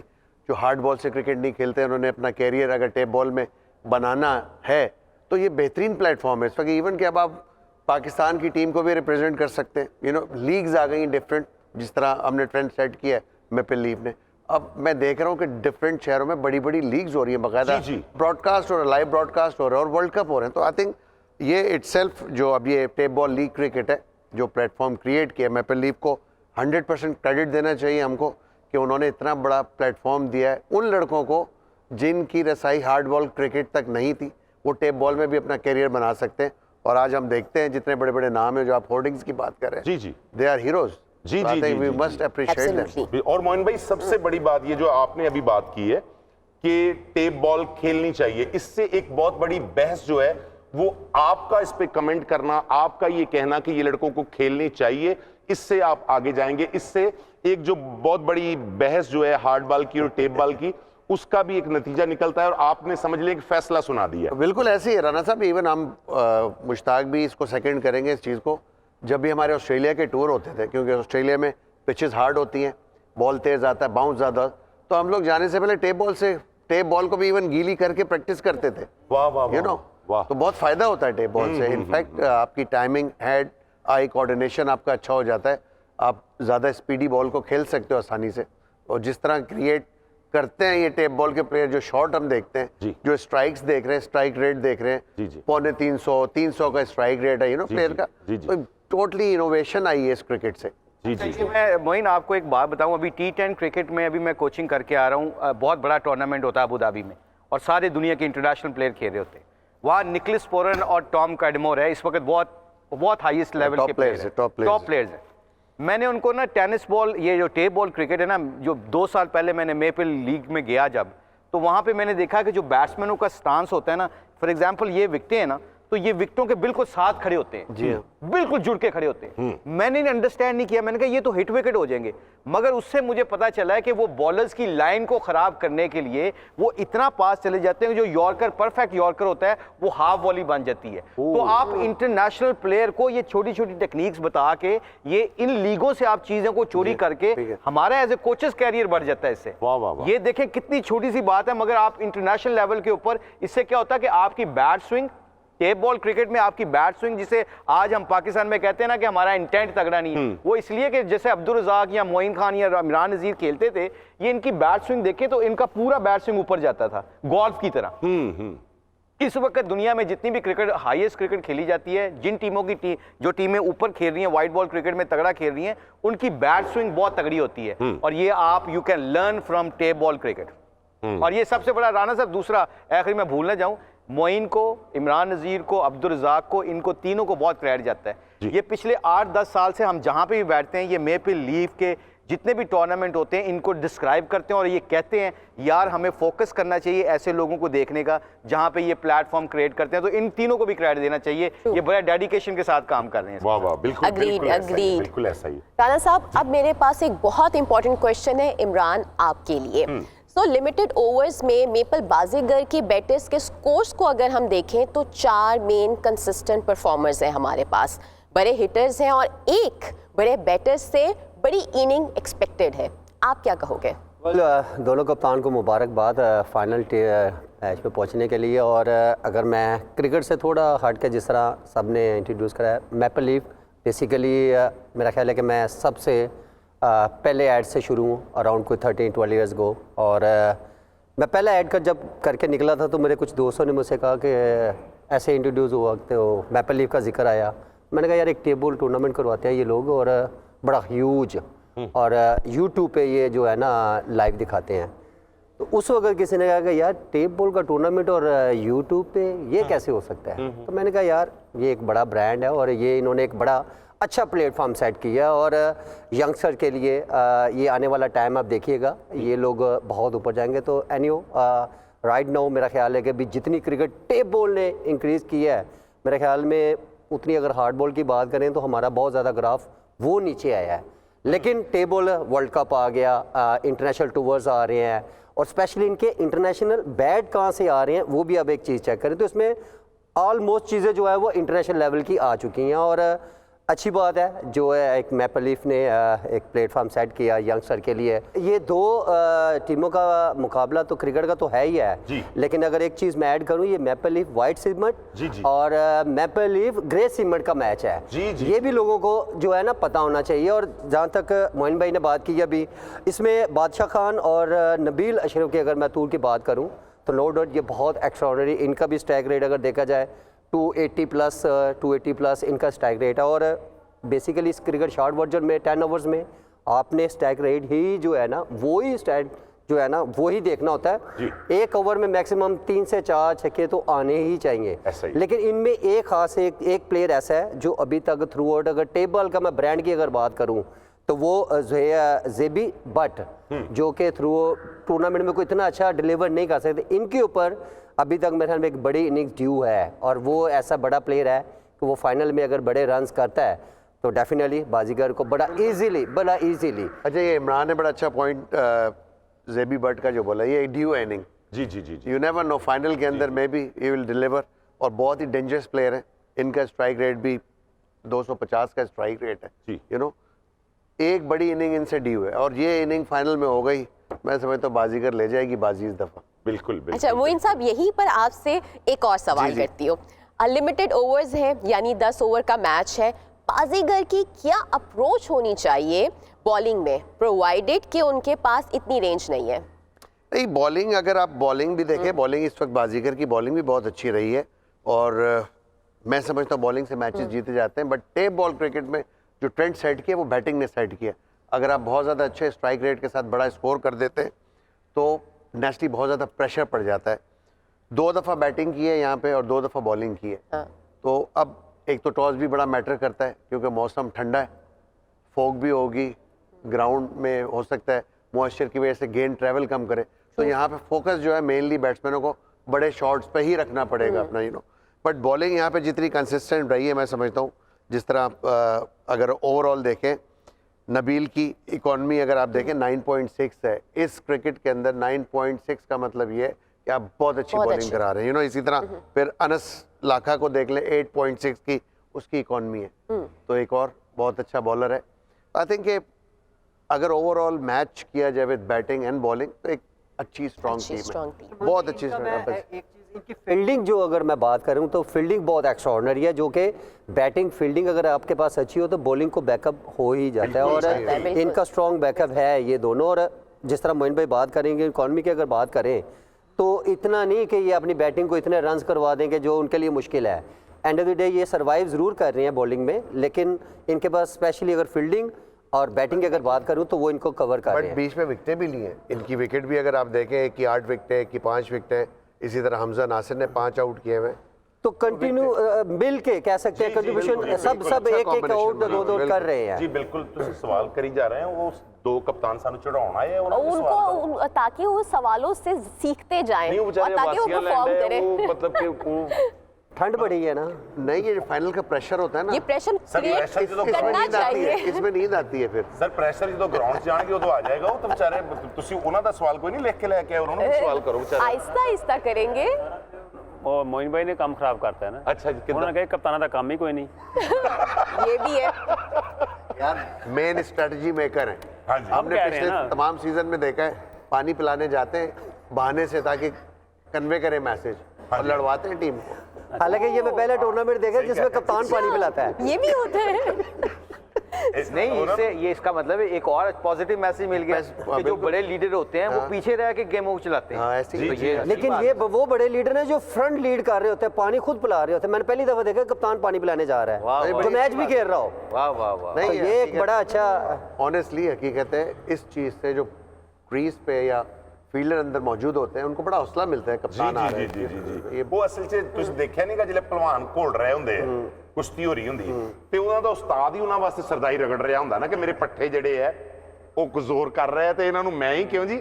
जो हार्ड बॉल से क्रिकेट नहीं खेलते, उन्होंने अपना कैरियर अगर टेप बॉल में बनाना है तो ये बेहतरीन प्लेटफॉर्म है इस वक्त। इवन कि अब आप पाकिस्तान की टीम को भी रिप्रेजेंट कर सकते हैं। यू नो, लीग्स आ गई डिफरेंट, जिस तरह हमने ट्रेंड सेट किया है मेपल लीफ ने। अब मैं देख रहा हूँ कि डिफरेंट शहरों में बड़ी बड़ी लीग्स हो रही है, बाकायदा ब्रॉडकास्ट हो रहा है, लाइव ब्रॉडकास्ट हो रहा है और वर्ल्ड कप हो रहे हैं। तो आई थिंक ये इटसेल्फ जो अब ये टेप बॉल लीग क्रिकेट है, जो प्लेटफॉर्म क्रिएट किया, मेपल लीफ को 100% क्रेडिट देना चाहिए हमको कि उन्होंने इतना बड़ा प्लेटफॉर्म दिया है उन लड़कों को जिनकी रसाई हार्ड बॉल क्रिकेट तक नहीं थी, वो टेप बॉल में भी अपना कैरियर बना सकते हैं। और आज हम देखते हैं जितने बड़े बड़े नाम हैं, जो आप होर्डिंग्स की बात कर रहे हैं, जी जी, दे आर हीरोज। जी जी जी, वी मस्ट अप्रिशिएट देम। और मोइन भाई, सबसे बड़ी बात ये जो आपने अभी बात की है कि टेप बॉल खेलनी चाहिए, इससे एक बहुत बड़ी बहस जो है वो आपका इस पे कमेंट करना, आपका ये कहना कि ये लड़कों को खेलनी चाहिए, इससे आप आगे जाएंगे। इससे एक जो बहुत बड़ी बहस जो है हार्ड बॉल की और टेप बॉल की, उसका भी एक नतीजा निकलता है और आपने समझ लिया कि फैसला सुना दिया। बिल्कुल ऐसे ही है राना साहब। इवन हम मुश्ताक भी इसको सेकंड करेंगे इस चीज़ को। जब भी हमारे ऑस्ट्रेलिया के टूर होते थे, क्योंकि ऑस्ट्रेलिया में पिचेस हार्ड होती हैं, बॉल तेज आता है, बाउंस ज़्यादा, तो हम लोग जाने से पहले टेप बॉल को भी इवन गीली करके प्रैक्टिस करते थे। वाह वाह, यू नो, तो बहुत फायदा होता है टेप बॉल से। इनफैक्ट आपकी टाइमिंग, हेड आई कोऑर्डिनेशन आपका अच्छा हो जाता है, आप ज़्यादा स्पीडी बॉल को खेल सकते हो आसानी से। और जिस तरह क्रिएट करते हैं ये टेप बॉल के प्लेयर, जो शॉट हम देखते हैं, जो स्ट्राइक्स देख रहे हैं, स्ट्राइक रेट देख रहे हैं, 250-300 का स्ट्राइक रेट है, यू नो, प्लेयर का, तो टोटली इनोवेशन आई है इस क्रिकेट से। जी जी। मैं मोइन आपको एक बात बताऊं, अभी T10 क्रिकेट में अभी मैं कोचिंग करके आ रहा हूं, बहुत बड़ा टूर्नामेंट होता है अबू धाबी में और सारे दुनिया के इंटरनेशनल प्लेयर खेल रहे होते हैं। वहाँ निकलिस पोरन और टॉम कैडमोर है, इस वक्त बहुत हाईएस्ट लेवल के प्लेयर्स हैं, टॉप प्लेयर्स हैं। मैंने उनको ना टेनिस बॉल, ये जो टेप बॉल क्रिकेट है ना, जो 2 साल पहले मैंने मेपल लीग में गया जब, तो वहाँ पे मैंने देखा कि जो बैट्समैनों का स्टांस होता है ना, फॉर एग्जांपल ये विकेटें हैं ना, तो ये विकेटों के बिल्कुल साथ खड़े होते हैं, जी, बिल्कुल जुड़ के खड़े होते हैं। मैंने अंडरस्टैंड नहीं किया, मैंने कहा ये तो हिट विकेट हो जाएंगे, मगर उससे मुझे पता चला है कि वो बॉलर्स की लाइन को खराब करने के लिए वो इतना पास चले जाते हैं, जो यॉर्कर, परफेक्ट यॉर्कर होता है, वो हाफ वॉली बन जाती है। तो आप इंटरनेशनल प्लेयर को ये छोटी छोटी टेक्निक्स बता के, ये इन लीगों से आप चीजों को चोरी करके, हमारा एज ए कोचेस कैरियर बढ़ जाता है इससे। ये देखें कितनी छोटी सी बात है, मगर आप इंटरनेशनल लेवल के ऊपर, इससे क्या होता है कि आपकी bat swing tape ball cricket में आपकी बैट स्विंग, जिसे आज हम पाकिस्तान में कहते हैं ना कि हमारा इंटेंट तगड़ा नहीं है, वो इसलिए कि जैसे अब्दुल रज़ाक या मोइन खान या इमरान नज़ीर खेलते थे, ये इनकी बैट स्विंग देखें तो इनका पूरा बैट स्विंग ऊपर जाता था गोल्फ की तरह। इस वक्त दुनिया में जितनी भी क्रिकेट, हाईएस्ट क्रिकेट खेली जाती है, जिन टीमों की जो टीमें ऊपर खेल रही हैं, वाइट बॉल क्रिकेट में तगड़ा खेल रही हैं, उनकी बैट स्विंग बहुत तगड़ी होती है। और ये आप you can learn from tape ball cricket. और ये सबसे बड़ा, राना साहब दूसरा आखिर में भूल ना जाऊं, मोइन को, इमरान नज़ीर को, अब्दुल रज़ाक को, इनको तीनों को बहुत क्रेडिट जाता है। ये पिछले 8-10 साल से हम जहां पे भी बैठते हैं, ये मेपल लीफ के जितने भी टूर्नामेंट होते हैं इनको डिस्क्राइब करते हैं और ये कहते हैं यार हमें फोकस करना चाहिए ऐसे लोगों को देखने का जहां पे ये प्लेटफॉर्म क्रिएट करते हैं। तो इन तीनों को भी क्रेडिट देना चाहिए, ये बड़ा डेडिकेशन के साथ काम कर रहे हैं। वाह वाह, बिल्कुल Agreed, बिल्कुल ऐसा ही, agreed. बिल्कुल ऐसा ही। राना साहब, अब मेरे पास एक बहुत इंपॉर्टेंट क्वेश्चन है इमरान आपके लिए। सो लिमिटेड ओवर्स में मेपल बाजीगर की बैटर्स के स्कोर्स को अगर हम देखें तो 4 मेन कंसिस्टेंट परफॉर्मर्स हैं हमारे पास, बड़े हिटर्स हैं और एक बड़े बैटर्स से बड़ी इनिंग एक्सपेक्टेड है। आप क्या कहोगे? दोनों कप्तान को मुबारकबाद फाइनल मैच में पहुंचने के लिए। और अगर मैं क्रिकेट से थोड़ा हट के, जिस तरह सब ने इंट्रोड्यूस कराया, मेपल लीफ बेसिकली मेरा ख्याल है कि मैं सबसे पहले ऐड से शुरू हूँ, अराउंड कोई 13-12 ईयर्स गो। और मैं पहला ऐड जब करके निकला था तो मेरे कुछ दोस्तों ने मुझसे कहा कि ऐसे इंट्रोड्यूस हुआ तो मेपल लीफ का जिक्र आया। मैंने कहा यार एक टेबल टूर्नामेंट करवाते हैं ये लोग, और बड़ा ह्यूज, और यूट्यूब पे ये जो है ना लाइव दिखाते हैं। तो उस वक्त किसी ने कहा कि यार टेप बॉल का टूर्नामेंट और यूट्यूब पे ये कैसे हो सकता है। तो मैंने कहा यार ये एक बड़ा ब्रांड है और ये इन्होंने एक बड़ा अच्छा प्लेटफॉर्म सेट किया, और यंगस्टर के लिए ये आने वाला टाइम आप देखिएगा ये लोग बहुत ऊपर जाएंगे। तो एनीहो राइट नाउ मेरा ख्याल है कि भी जितनी क्रिकेट टेप बॉल ने इंक्रीज़ किया है, मेरे ख्याल में उतनी अगर हार्ड बॉल की बात करें तो हमारा बहुत ज़्यादा ग्राफ वो नीचे आया है। लेकिन टेबल वर्ल्ड कप आ गया, इंटरनेशनल टूर्स आ रहे हैं, और स्पेशली इनके इंटरनेशनल बैट कहाँ से आ रहे हैं वो भी अब एक चीज़ चेक करें तो इसमें ऑलमोस्ट चीज़ें जो है वो इंटरनेशनल लेवल की आ चुकी हैं। और अच्छी बात है जो है एक मेपल लीफ ने एक प्लेटफॉर्म सेट किया यंगस्टर के लिए। ये दो टीमों का मुकाबला तो क्रिकेट का तो है ही है, लेकिन अगर एक चीज़ मैं ऐड करूं, ये मेपल लीफ वाइट सीमेंट और मेपल लीफ ग्रे सीमेंट का मैच है। ये भी लोगों को जो है ना पता होना चाहिए। और जहाँ तक मोइन भाई ने बात की अभी, इसमें बादशाह खान और नबील अशरफ की अगर मैं तूर की बात करूँ तो नो डाउट ये बहुत एक्स्ट्राऑर्डिनरी, इनका भी स्ट्राइक रेट अगर देखा जाए 280 प्लस इनका स्ट्राइक रेट है। और बेसिकली इस क्रिकेट शॉर्ट वर्जन में 10 ओवर्स में आपने स्ट्राइक रेट ही जो है ना वो ही स्ट्राइक जो है ना वो ही देखना होता है। एक ओवर में मैक्सिमम 3 से 4 छक्के तो आने ही चाहिए। लेकिन इनमें एक खास एक प्लेयर ऐसा है जो अभी तक थ्रू आउट, अगर टेबल का मैं ब्रांड की अगर बात करूँ तो वो जेबी बट, जो कि थ्रू टूर्नामेंट में कोई इतना अच्छा डिलीवर नहीं कर सकते। इनके ऊपर अभी तक मेरे ख्याल में एक बड़ी इनिंग्स ड्यू है, और वो ऐसा बड़ा प्लेयर है कि वो फाइनल में अगर बड़े रन्स करता है तो डेफिनेटली बाजीगर को बड़ा इजीली। अच्छा, ये इमरान ने बड़ा अच्छा पॉइंट जेबी बट का जो बोला, ये ड्यू है इनिंग। जी, यू नेवर नो, फाइनल के अंदर में भी ये विल डिलीवर, और बहुत ही डेंजरस प्लेयर है। इनका स्ट्राइक रेट भी 250 का स्ट्राइक रेट है। यू नो, एक बड़ी इनिंग इनसे ड्यू है, और ये इनिंग फाइनल में हो गई, मैं समझता हूँ बाजीगर ले जाएगी बाजी इस दफा। बिल्कुल। अच्छा मोइन साहब, यहीं पर आपसे एक और सवाल करती हूँ। अनलिमिटेड ओवर्स है, यानी 10 ओवर का मैच है, बाजीगर की क्या अप्रोच होनी चाहिए बॉलिंग में, प्रोवाइडेड कि उनके पास इतनी रेंज नहीं है? नहीं, बॉलिंग अगर आप बॉलिंग भी देखें, बॉलिंग इस वक्त बाजीगर की बॉलिंग भी बहुत अच्छी रही है, और मैं समझता हूँ बॉलिंग से मैचेस जीते जाते हैं। बट टेप बॉल क्रिकेट में जो ट्रेंड सेट किया वो बैटिंग ने सेट किया। अगर आप बहुत ज़्यादा अच्छे स्ट्राइक रेट के साथ बड़ा स्कोर कर देते हैं तो नेचुरली बहुत ज़्यादा प्रेशर पड़ जाता है। 2 दफ़ा बैटिंग की है यहाँ पे और 2 दफ़ा बॉलिंग की है। तो अब एक तो टॉस भी बड़ा मैटर करता है क्योंकि मौसम ठंडा है, फोग भी होगी, ग्राउंड में हो सकता है मॉइस्चर की वजह से गेंद ट्रैवल कम करे। तो यहाँ पे फोकस जो है मेनली बैट्समैनों को बड़े शॉट्स पे ही रखना पड़ेगा अपना, यू नो। बट बॉलिंग यहाँ पे जितनी कंसिस्टेंट रही है, मैं समझता हूँ जिस तरह अगर ओवरऑल देखें, नबील की इकॉनमी अगर आप देखें 9.6 है इस क्रिकेट के अंदर। 9.6 का मतलब ये है कि आप बहुत अच्छी बॉलिंग करा रहे हैं, यू नो। इसी तरह फिर अनस लाखा को देख लें, 8.6 की उसकी इकॉनमी है, तो एक और बहुत अच्छा बॉलर है। आई थिंक कि अगर ओवरऑल मैच किया जाए विद बैटिंग एंड बॉलिंग तो एक अच्छी स्ट्रॉन्ग टीम है, बहुत अच्छी। एक चीज़ इनकी फील्डिंग जो अगर मैं बात करूं तो फील्डिंग बहुत एक्स्ट्राऑर्डिनरी है, जो कि बैटिंग फील्डिंग अगर आपके पास अच्छी हो तो बॉलिंग को बैकअप हो ही जाता है, और इनका स्ट्रॉन्ग बैकअप है ये दोनों। और जिस तरह मोइन भाई बात करेंगे इकॉनमी की अगर बात करें तो इतना नहीं कि ये अपनी बैटिंग को इतने रन्स करवा देंगे जो उनके लिए मुश्किल है। एंड ऑफ द डे ये सर्वाइव ज़रूर कर रहे हैं बॉलिंग में, लेकिन इनके पास स्पेशली अगर फील्डिंग और बैटिंग की अगर बात करूं तो वो इनको कवर कर रहे बट हैं। बीच में विकेटें भी ली हैं इनकी। विकेट भी अगर आप देखें, एक की 8 विकेटें, एक की 5 विकेटें, इसी तरह हमजा नासिर ने 5 आउट किए हुए। तो कंटिन्यू मिल के कह सकते हैं कंट्रीब्यूशन सब एक एक आउट दो कर रहे हैं। ਜੀ ਬਿਲਕੁਲ ਤੁਸੀਂ ਸਵਾਲ ਕਰੀ ਜਾ ਰਹੇ ਹੋ, ਉਹ ਦੋ ਕਪਤਾਨ ਸਾਨੂੰ ਚੜਾਉਣ ਆਏ ਆ, ਉਹਨਾਂ ਨੂੰ ਸਵਾਲ ਕਰੋ। उनको ताकि वो सवालों से सीखते जाएं नहीं, वो और बेचारे ताकि वो वासियां परफॉर्म लैंड है, करें। वो मतलब कि वो ठंड बड़ी है ना, नहीं, ये फाइनल का प्रेशर होता है ना, ये प्रेशर सर क्रिएट प्रेशर ਜਦੋਂ इसमें करना नींद आती है, चाहिए। इसमें नींद आती है फिर। ਸਰ ਪ੍ਰੈਸ਼ਰ ਜਦੋਂ ਗਰਾਊਂਡ 'ਚ ਜਾਣਗੇ ਉਦੋਂ ਆ ਜਾਏਗਾ। ਉਹ ਤਾਂ ਵਿਚਾਰੇ ਤੁਸੀਂ ਉਹਨਾਂ ਦਾ ਸਵਾਲ ਕੋਈ ਨਹੀਂ ਲਿਖ ਕੇ ਲੈ ਕੇ ਆਏ, ਉਹਨਾਂ ਨੂੰ ਵੀ ਸਵਾਲ ਕਰੋ ਵਿਚਾਰੇ। आहिस्ता आहिस्ता करेंगे। और मोइन भाई ने काम खराब करता है ना। अच्छा जी, उन्होंने कहा कप्ताना का काम ही कोई नहीं। ये भी है। यार मेन स्ट्रेटजी मेकर है। हाँ जी। हमने कह रहे हैं पिछले ना। तमाम सीजन में देखा है, पानी पिलाने जाते हैं बहाने से ताकि कन्वे करें मैसेज, और लड़वाते हैं टीम को। हालांकि ये मैं पहले टूर्नामेंट देखा जिसमें कप्तान पानी पिलाता है। ये भी होता है। नहीं, इससे ये इसका मतलब है एक और पॉजिटिव मैसेज मिल गया कि जो बड़े लीडर होते हैं वो पीछे रह के गेम को चलाते हैं। हाँ, ऐसे ही तो जी, ये लेकिन ये वो बड़े लीडर हैं जो फ्रंट लीड कर रहे होते हैं, पानी खुद पिला रहे होते हैं। मैंने पहली दफा देखा कप्तान पानी पिलाने जा रहा वाह, है वाह। जो मैच भी खेल रहा हो। वाह वाह वाह। तो नहीं, ये एक बड़ा अच्छा ऑनेस्टली हकीकत है, इस चीज से जो क्रीज पे या फील्डर अंदर मौजूद होते हैं उनको बड़ा हौसला मिलता है। कप्तान आ रहे हैं, ਇਹ ਉਹ ਅਸਲ 'ਚ ਤੁਸੀਂ ਦੇਖਿਆ ਨਹੀਂਗਾ ਜਿਹੜੇ ਪਹਿਲਵਾਨ ਘੋਲ ਰਹੇ ਹੁੰਦੇ ਆ, ਕੁਸ਼ਤੀ ਹੋ ਰਹੀ ਹੁੰਦੀ ਤੇ ਉਹਨਾਂ ਦਾ ਉਸਤਾਦ ਹੀ ਉਹਨਾਂ ਵਾਸਤੇ ਸਰਦਾਈ ਰਗੜ ਰਿਹਾ ਹੁੰਦਾ ਨਾ ਕਿ ਮੇਰੇ ਪੱਠੇ ਜਿਹੜੇ ਆ ਉਹ ਜ਼ੋਰ ਕਰ ਰਹੇ ਆ ਤੇ ਇਹਨਾਂ ਨੂੰ ਮੈਂ ਹੀ ਕਿਉਂ ਜੀ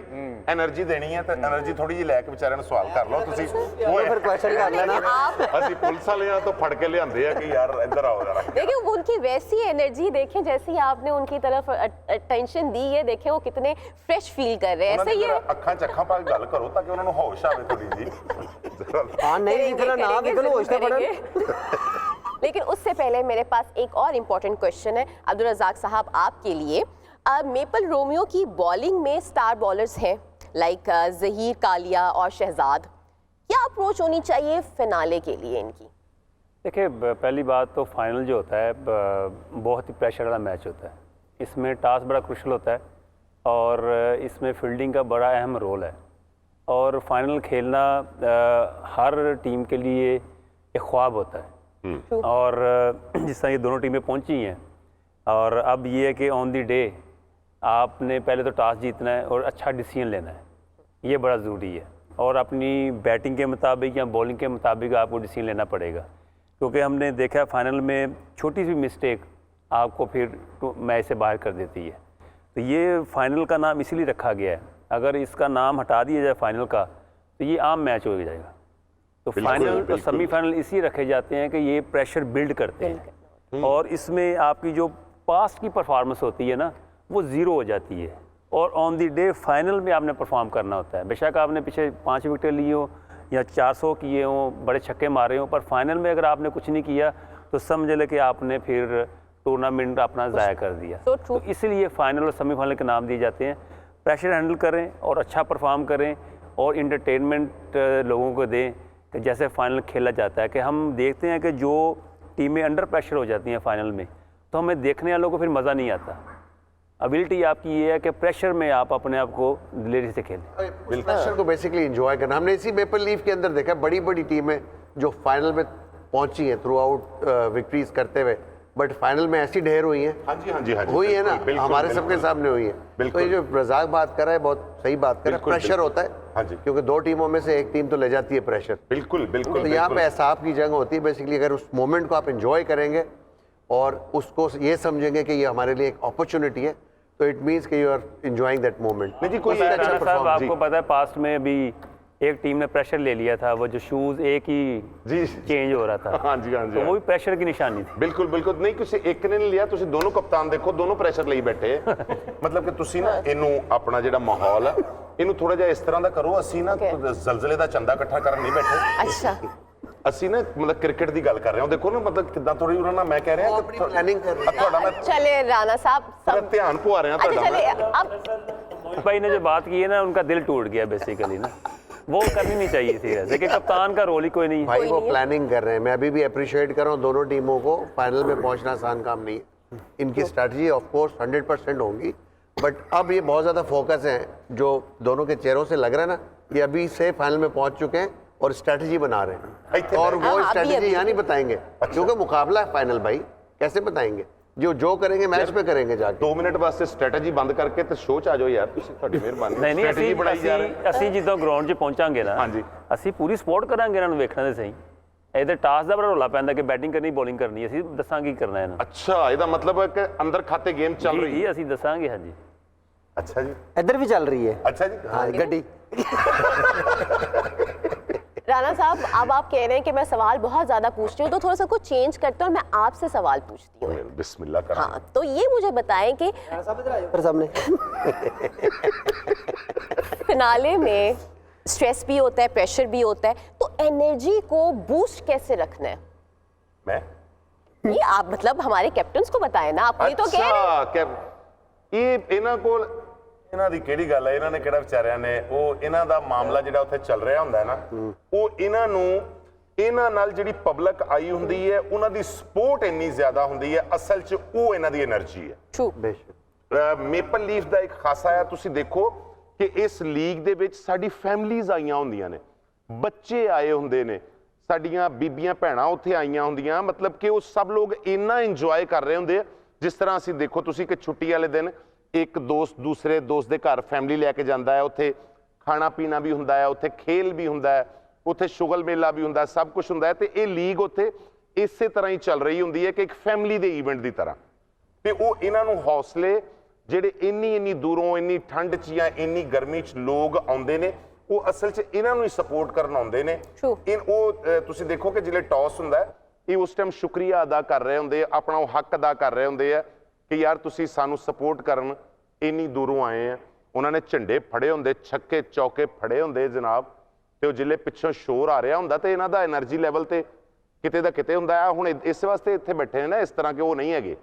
એનર્ਜੀ ਦੇਣੀ ਹੈ। ਤੇ એનર્ਜੀ ਥੋੜੀ ਜਿਹੀ ਲੈ ਕੇ ਵਿਚਾਰਿਆਂ ਨੂੰ ਸਵਾਲ ਕਰ ਲਓ ਤੁਸੀਂ। वो फिर क्वेश्चन कर लेना। आप ਅਸੀਂ ਪੁਲਿਸ ਵਾਲਿਆਂ ਤੋਂ ਫੜ ਕੇ ਲਿਆਂਦੇ ਆ ਕਿ ਯਾਰ ਇੱਧਰ ਆਓ ਜਰਾ। देखिए वो उनकी वैसी एनर्जी देखें जैसी आपने उनकी तरफ अटेंशन दी है, देखें वो कितने फ्रेश फील कर रहे हैं। ਉਹਨਾਂ ऐसे ਦੀ ही है। ਅੱਖਾਂ 'ਚ ਅੱਖਾਂ ਪਾ ਕੇ ਗੱਲ ਕਰੋ ਤਾਂ ਕਿ ਉਹਨਾਂ ਨੂੰ ਹੋਸ਼ ਆਵੇ ਥੋੜੀ ਜੀ। हाँ नहीं दिखना ना करेंगे, दिखना जरूर होशना पड़े। करेंगे। लेकिन उससे पहले मेरे पास एक और इम्पोर्टेंट क्वेश्चन है अब्दुल रज़ाक साहब आपके लिए। मेपल रोमियो की बॉलिंग में स्टार बॉलर्स हैं लाइक ज़हीर, कालिया और शहजाद। क्या अप्रोच होनी चाहिए फिनाले के लिए इनकी? देखिए पहली बात तो फाइनल जो होता है बहुत ही प्रेशर वाला मैच होता है। इसमें टास्क बड़ा क्रुशल होता है और इसमें फील्डिंग का बड़ा अहम रोल है। और फाइनल खेलना हर टीम के लिए एक ख्वाब होता है। और जिस तरह ये दोनों टीमें पहुंची हैं और अब ये है कि ऑन द डे आपने पहले तो टॉस जीतना है और अच्छा डिसीजन लेना है, ये बड़ा ज़रूरी है। और अपनी बैटिंग के मुताबिक या बॉलिंग के मुताबिक आपको डिसीजन लेना पड़ेगा, क्योंकि हमने देखा फाइनल में छोटी सी मिस्टेक आपको फिर मैच से बाहर कर देती है। तो ये फाइनल का नाम इसीलिए रखा गया है। अगर इसका नाम हटा दिया जाए फाइनल का तो ये आम मैच हो जाएगा। तो फाइनल और सेमीफाइनल इसलिए रखे जाते हैं कि ये प्रेशर बिल्ड करते हैं और इसमें आपकी जो पास्ट की परफॉर्मेंस होती है ना वो ज़ीरो हो जाती है और ऑन द डे फाइनल में आपने परफॉर्म करना होता है। बेशक आपने पीछे 5 विकेटें ली हो या 400 किए हों, बड़े छक्के मारे हों, पर फाइनल में अगर आपने कुछ नहीं किया तो समझ ले कि आपने फिर टूर्नामेंट अपना ज़ाया कर दिया। तो इसलिए फाइनल और सेमीफाइनल के नाम दिए जाते हैं। प्रेशर हैंडल करें और अच्छा परफॉर्म करें और इंटरटेनमेंट लोगों को दें कि जैसे फाइनल खेला जाता है। कि हम देखते हैं कि जो टीमें अंडर प्रेशर हो जाती हैं फाइनल में तो हमें देखने वालों को फिर मज़ा नहीं आता। एबिलिटी आपकी ये है कि प्रेशर में आप अपने आप को दिलेरी से खेलें, प्रेशर को बेसिकली एंजॉय करना। हमने इसी मेपल लीफ के अंदर देखा बड़ी बड़ी टीमें जो फाइनल में पहुंची हैं थ्रू आउट विक्ट्रीज करते हुए, बट फाइनल में ऐसी ढेर हुई हैं। हाँ जी, हाँ जी, हाँ जी, हुई है ना, बिल्कुल, हमारे बिल्कुल, सबके सामने हुई है। तो ये जो रज़ाक बात कर रहा है बहुत सही बात कर रहा है। बिल्कुल, प्रेशर होता है, हाँ जी। क्योंकि 2 टीमों में से एक टीम तो ले जाती है प्रेशर। बिल्कुल बिल्कुल तो यहाँ पे एहसास की जंग होती है बेसिकली। अगर उस मोमेंट को आप एंजॉय करेंगे और उसको ये समझेंगे कि ये हमारे लिए एक अपॉर्चुनिटी है, तो इट मीन्स कि you are enjoying that moment. नहीं जी, कोई राणा अच्छा साहब परफॉर्म आपको पता है पास्ट में अभी एक टीम ने प्रेशर ले लिया था, वो जो शूज़ एक ही जी चेंज हो रहा था। हाँ जी, हाँ जी, तो वो भी प्रेशर की निशानी थी। ਬਿਲਕੁਲ ਬਿਲਕੁਲ ਨਹੀਂ, ਕਿਸੇ ਇੱਕ ਨੇ ਨਹੀਂ ਲਿਆ, ਤੁਸੀਂ ਦੋਨੋਂ ਕਪਤਾਨ ਦੇਖੋ, ਦੋਨੋਂ ਪ੍ਰੈਸ਼ਰ ਲਈ ਬੈਠੇ। ਮਤਲਬ ਕਿ ਤੁਸੀਂ ਨਾ ਇਹਨੂੰ ਆਪਣਾ ਜਿਹੜਾ ਮਾਹੌਲ ਹੈ ਇਹਨੂੰ ਥੋੜਾ ਜਿਹਾ ਇਸ ਤਰ੍ਹਾਂ ਦਾ ਕਰੋ। ਅਸੀਂ ਨਾ ਜ਼ਲਜ਼ਲੇ ਦਾ ਚੰਦਾ ਇਕੱਠਾ ਕਰਨ ਨਹੀਂ ਬੈਠੇ। अच्छा ਅਸੀਂ ਨਾ ਮਤਲਬ ਕ੍ਰਿਕਟ ਦੀ ਗੱਲ ਕਰ ਰਹੇ ਹਾਂ। ਦੇਖੋ ਨਾ ਮਤਲਬ ਕਿੱਦਾਂ ਥੋੜੀ ਉਹਨਾਂ ਨਾਲ ਮੈਂ ਕਹਿ ਰਿਹਾ ਕਿ प्लानिंग कर रहे हैं। ਤੁਹਾਡਾ ਮੈਂ चले राणा साहब ਥੋੜਾ सब ਧਿਆਨ ਪਵਾ ਰਿਹਾ अच्छा ਤੁਹਾਡਾ चले मैं। अब भाई ने जो बात की है ना उनका दिल टूट गया बेसिकली ना। वो करनी नहीं चाहिए थी वैसे कि कप्तान का रोल ही कोई नहीं है। भाई वो प्लानिंग कर रहे हैं, मैं अभी भी अप्रिशिएट कर रहा हूँ दोनों टीमों को। फाइनल में पहुंचना आसान काम नहीं है, इनकी स्ट्रैटेजी ऑफ कोर्स 100% होंगी, बट अब ये बहुत ज़्यादा फोकस है जो दोनों के चेहरों से लग रहा है ना, ये अभी से फाइनल में पहुंच चुके हैं और स्ट्रैटेजी बना रहे हैं, और वो अभी- स्ट्रैटेजी यहाँ नहीं बताएंगे क्योंकि मुकाबला है फाइनल भाई, कैसे बताएंगे? जो करेंगे मैच पे करेंगे जाके। 2 ਮਿੰਟ ਵਾਸਤੇ ਸਟ੍ਰੈਟੇਜੀ ਬੰਦ ਕਰਕੇ ਤੇ ਸ਼ੋਅ 'ਚ ਆ ਜਾਓ ਯਾਰ, ਤੁਸੀਂ ਤੁਹਾਡੀ ਮਿਹਰਬਾਨੀ। ਨਹੀਂ Strategy ਬਣਾਈ ਜਾ ਰਹੇ। ਅਸੀਂ ਜਦੋਂ ਗਰਾਊਂਡ 'ਚ ਪਹੁੰਚਾਂਗੇ ਨਾ, ਹਾਂਜੀ। ਅਸੀਂ ਪੂਰੀ ਸਪੋਰਟ ਕਰਾਂਗੇ ਇਹਨਾਂ ਨੂੰ, ਵੇਖਣਾ ਤੇ ਸਹੀ। ਇਹਦੇ ਟਾਸ ਦਾ ਬੜਾ ਰੌਲਾ ਪੈਂਦਾ ਕਿ ਬੈਟਿੰਗ ਕਰਨੀ ਬੋਲਿੰਗ ਕਰਨੀ, ਅਸੀਂ ਦੱਸਾਂਗੇ ਕੀ ਕਰਨਾ ਇਹਨਾਂ ਨੂੰ। ਅੱਛਾ, ਇਹਦਾ ਮਤਲਬ ਹੈ ਕਿ ਅੰਦਰ ਖਾਤੇ ਗੇਮ ਚੱਲ ਰਹੀ ਹੈ। ਜੀ ਅਸੀਂ ਦੱਸਾਂਗੇ। ਹਾਂਜੀ ਅੱਛਾ ਜੀ, इधर भी चल रही है। ਅੱਛਾ ਜੀ। हाँ गड्डी। राणा साहब, अब आप कह रहे हैं कि मैं सवाल बहुत ज्यादा पूछती हूँ, तो थोड़ा सा कुछ चेंज करते हैं और मैं आपसे सवाल पूछती हूँ। बिस्मिल्लाह करा। हाँ, तो ये मुझे बताएं कि पर सामने फिनाले में स्ट्रेस भी होता है, प्रेशर भी होता है, तो एनर्जी को बूस्ट कैसे रखना है? मैं ये आप मतलब हमारे कैप्टन्स को बताएं ना, आप ये तो कह रहे हैं। ਅੱਛਾ ਕਿ ਇਹ ਇਹਨਾਂ ਕੋਲ ਇਹਨਾਂ ਦੀ ਕਿਹੜੀ ਗੱਲ ਹੈ, ਇਹਨਾਂ ਨੇ ਕਿਹੜਾ ਵਿਚਾਰਿਆਂ ਨੇ ਉਹ ਇਹਨਾਂ ਦਾ ਮਾਮਲਾ ਜਿਹੜਾ ਉੱਥੇ ਚੱਲ ਰਿਹਾ ਹੁੰਦਾ ਹੈ ਨਾ, ਉਹ ਇਹਨਾਂ ਨੂੰ ਇਹਨਾਂ ਨਾਲ ਜਿਹੜੀ ਪਬਲਿਕ ਆਈ ਹੁੰਦੀ ਹੈ ਉਹਨਾਂ ਦੀ ਸਪੋਰਟ ਇੰਨੀ ਜ਼ਿਆਦਾ ਹੁੰਦੀ ਹੈ, ਅਸਲ 'ਚ ਉਹ ਇਹਨਾਂ ਦੀ એનર્ਜੀ ਹੈ। True. बेशक ਮੇਪਲ ਲੀਫ ਦਾ ਇੱਕ ਖਾਸਾ ਹੈ, ਤੁਸੀਂ ਦੇਖੋ ਕਿ ਇਸ ਲੀਗ ਦੇ ਵਿੱਚ ਸਾਡੀ ਫੈਮਲੀਜ਼ ਆਈਆਂ ਹੁੰਦੀਆਂ ਨੇ, ਬੱਚੇ ਆਏ ਹੁੰਦੇ ਨੇ, ਸਾਡੀਆਂ ਬੀਬੀਆਂ ਭੈਣਾਂ ਉੱਥੇ ਆਈਆਂ ਹੁੰਦੀਆਂ, ਮਤਲਬ ਕਿ ਉਹ ਸਭ ਲੋਕ ਇੰਨਾ ਇੰਜੋਏ ਕਰ ਰਹੇ ਹੁੰਦੇ ਆ। ਜਿਸ ਤਰ੍ਹਾਂ ਅਸੀਂ ਦੇਖੋ ਤੁਸੀਂ ਕਿ ਛੁੱਟੀ ਵਾਲੇ ਦਿਨ ਇੱਕ ਦੋਸਤ ਦੂਸਰੇ ਦੋਸਤ ਦੇ ਘਰ ਫੈਮਿਲੀ ਲੈ ਕੇ ਜਾਂਦਾ ਹੈ, ਉੱਥੇ ਖਾਣਾ ਪੀਣਾ ਵੀ ਹੁੰਦਾ ਹੈ, ਉੱਥੇ ਖੇਲ ਵੀ ਹੁੰਦਾ ਹੈ, ਉੱਥੇ ਸ਼ੁਗਲ ਮੇਲਾ ਵੀ ਹੁੰਦਾ ਹੈ, ਸਭ ਕੁਝ ਹੁੰਦਾ ਹੈ। ਤੇ ਇਹ ਲੀਗ ਉੱਥੇ ਇਸੇ ਤਰ੍ਹਾਂ ਹੀ ਚੱਲ ਰਹੀ ਹੁੰਦੀ ਹੈ ਕਿ ਇੱਕ ਫੈਮਿਲੀ ਦੇ ਈਵੈਂਟ ਦੀ ਤਰ੍ਹਾਂ। ਤੇ ਉਹ ਇਹਨਾਂ ਨੂੰ ਹੌਸਲੇ ਜਿਹੜੇ ਇੰਨੀ ਦੂਰੋਂ ਇੰਨੀ ਠੰਡ 'ਚ ਜਾਂ ਇੰਨੀ ਗਰਮੀ 'ਚ ਲੋਕ ਆਉਂਦੇ ਨੇ, ਉਹ ਅਸਲ 'ਚ ਇਹਨਾਂ ਨੂੰ ਹੀ ਸਪੋਰਟ ਕਰਨ ਆਉਂਦੇ ਨੇ। ਤੁਸੀਂ ਦੇਖੋ ਕਿ ਜਿਹੜੇ ਟੌਸ ਹੁੰਦਾ ਹੈ, ਇਹ ਉਸ ਟਾਈਮ ਸ਼ੁਕਰੀਆ ਅਦਾ ਕਰ ਰਹੇ ਹੁੰਦੇ ਆ, ਆਪਣਾ ਉਹ ਹੱਕ ਅਦਾ ਕਰ ਰਹੇ ਹੁੰਦੇ ਆ ਕਿ ਯਾਰ ਤੁਸੀਂ ਸਾਨੂੰ ਸਪੋਰਟ ਕਰਨ ਇੰਨੀ ਦੂਰੋਂ ਆਏ ਆ। ਉਹਨਾਂ ਨੇ ਝੰਡੇ ਫੜੇ ਹੁੰਦੇ, ਛੱਕੇ ਚੌਕੇ ਫੜੇ ਹੁੰਦੇ ਜਨਾਬ, ਤੇ ਉਹ ਜਿਲੇ ਪਿੱਛੋਂ ਸ਼ੋਰ ਆ ਰਿਹਾ ਹੁੰਦਾ ਤੇ ਇਹਨਾਂ ਦਾ એનર્ਜੀ ਲੈਵਲ ਤੇ ਕਿਤੇ ਦਾ ਕਿਤੇ ਹੁੰਦਾ ਹੈ। ਹੁਣ ਇਸ ਵਾਸਤੇ ਇੱਥੇ ਬੈਠੇ ਨੇ ਨਾ ਇਸ ਤਰ੍ਹਾਂ ਕਿ ਉਹ नहीं हैगे।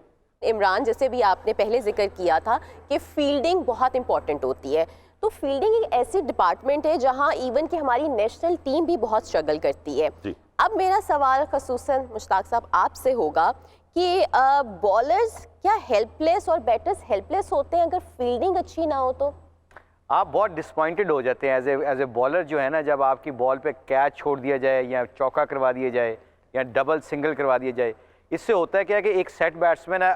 इमरान, जैसे भी आपने पहले जिक्र किया था कि फील्डिंग बहुत इंपॉर्टेंट होती है, तो फील्डिंग एक ऐसी डिपार्टमेंट है जहां इवन कि हमारी नेशनल टीम भी बहुत स्ट्रगल करती है। जी। अब मेरा सवाल खसूसन मुश्ताक साहब आपसे होगा कि बॉलर्स क्या हेल्पलेस और बैटर्स हेल्पलेस होते हैं अगर फील्डिंग अच्छी ना हो तो? आप बहुत डिसपॉइंटेड हो जाते हैं एज ए बॉलर जो है ना, जब आपकी बॉल पे कैच छोड़ दिया जाए या चौका करवा दिया जाए या डबल सिंगल करवा दिया जाए। इससे होता है क्या कि एक सेट बैट्समैन है,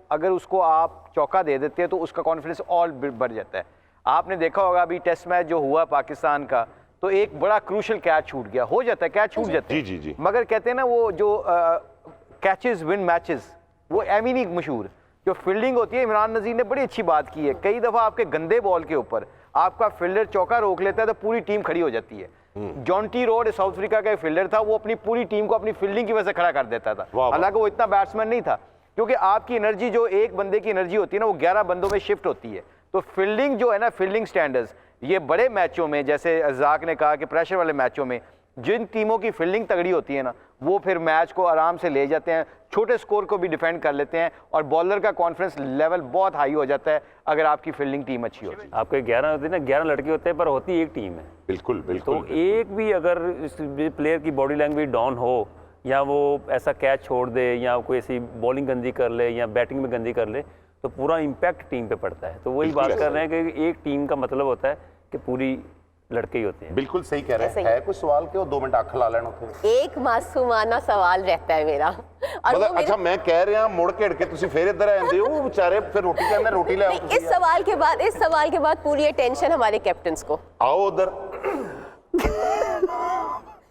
अगर उसको आप चौका दे देते हैं तो उसका कॉन्फिडेंस और बढ़ जाता है। आपने देखा होगा अभी टेस्ट मैच जो हुआ पाकिस्तान का, तो एक बड़ा क्रूशल कैच छूट गया, हो जाता है कैच छूट जाते हैं। जी। मगर कहते हैं ना वो जो कैचेस विन मैचेस, वो एमी नहीं मशहूर। जो फील्डिंग होती है, इमरान नज़ीर ने बड़ी अच्छी बात की है, कई दफ़ा आपके गंदे बॉल के ऊपर आपका फील्डर चौका रोक लेता है तो पूरी टीम खड़ी हो जाती है। जॉन्टी रोड साउथ अफ्रीका का एक फील्डर था, वो अपनी पूरी टीम को अपनी फील्डिंग की वजह से खड़ा कर देता था। हालांकि वो इतना बैट्समैन नहीं था, क्योंकि आपकी एनर्जी जो एक बंदे की एनर्जी होती है ना, वो 11 बंदों में शिफ्ट होती है। तो फील्डिंग जो है ना, फील्डिंग स्टैंडर्ड्स, ये बड़े मैचों में, जैसे अज़ाक ने कहा कि प्रेशर वाले मैचों में जिन टीमों की फील्डिंग तगड़ी होती है ना, वो फिर मैच को आराम से ले जाते हैं, छोटे स्कोर को भी डिफेंड कर लेते हैं, और बॉलर का कॉन्फिडेंस लेवल बहुत हाई हो जाता है अगर आपकी फील्डिंग टीम अच्छी होती है। आपके 11 होते हैं ना, 11 लड़के होते हैं पर होती एक टीम है। बिल्कुल तो बिल्कुल। एक भी अगर इस प्लेयर की बॉडी लैंग्वेज डाउन हो, या वो ऐसा कैच छोड़ दे, या कोई ऐसी बॉलिंग गंदी कर ले, या बैटिंग में गंदी कर ले, तो पूरा इम्पैक्ट टीम पे पड़ता है। तो वही बिल्कुल बात ऐसा कर रहे हैं कि एक टीम का मतलब होता है कि पूरी लड़के ही होते हैं। बिल्कुल सही कह रहे ऐसे हैं। ही। है कोई सवाल के वो 2 मिनट अख ला लेना ਉੱਥੇ? एक मासूमाना सवाल रहता है मेरा, और वो मतलब मेरा अच्छा मैं कह रहा मुड़ घेड़ के तुसी फिर इधर आंदे हो, बेचारे फिर रोटी कहंदे रोटी ले आओ नहीं, इस सवाल के बाद पूरी अटेंशन हमारे कैप्टन्स को। आओ उधर।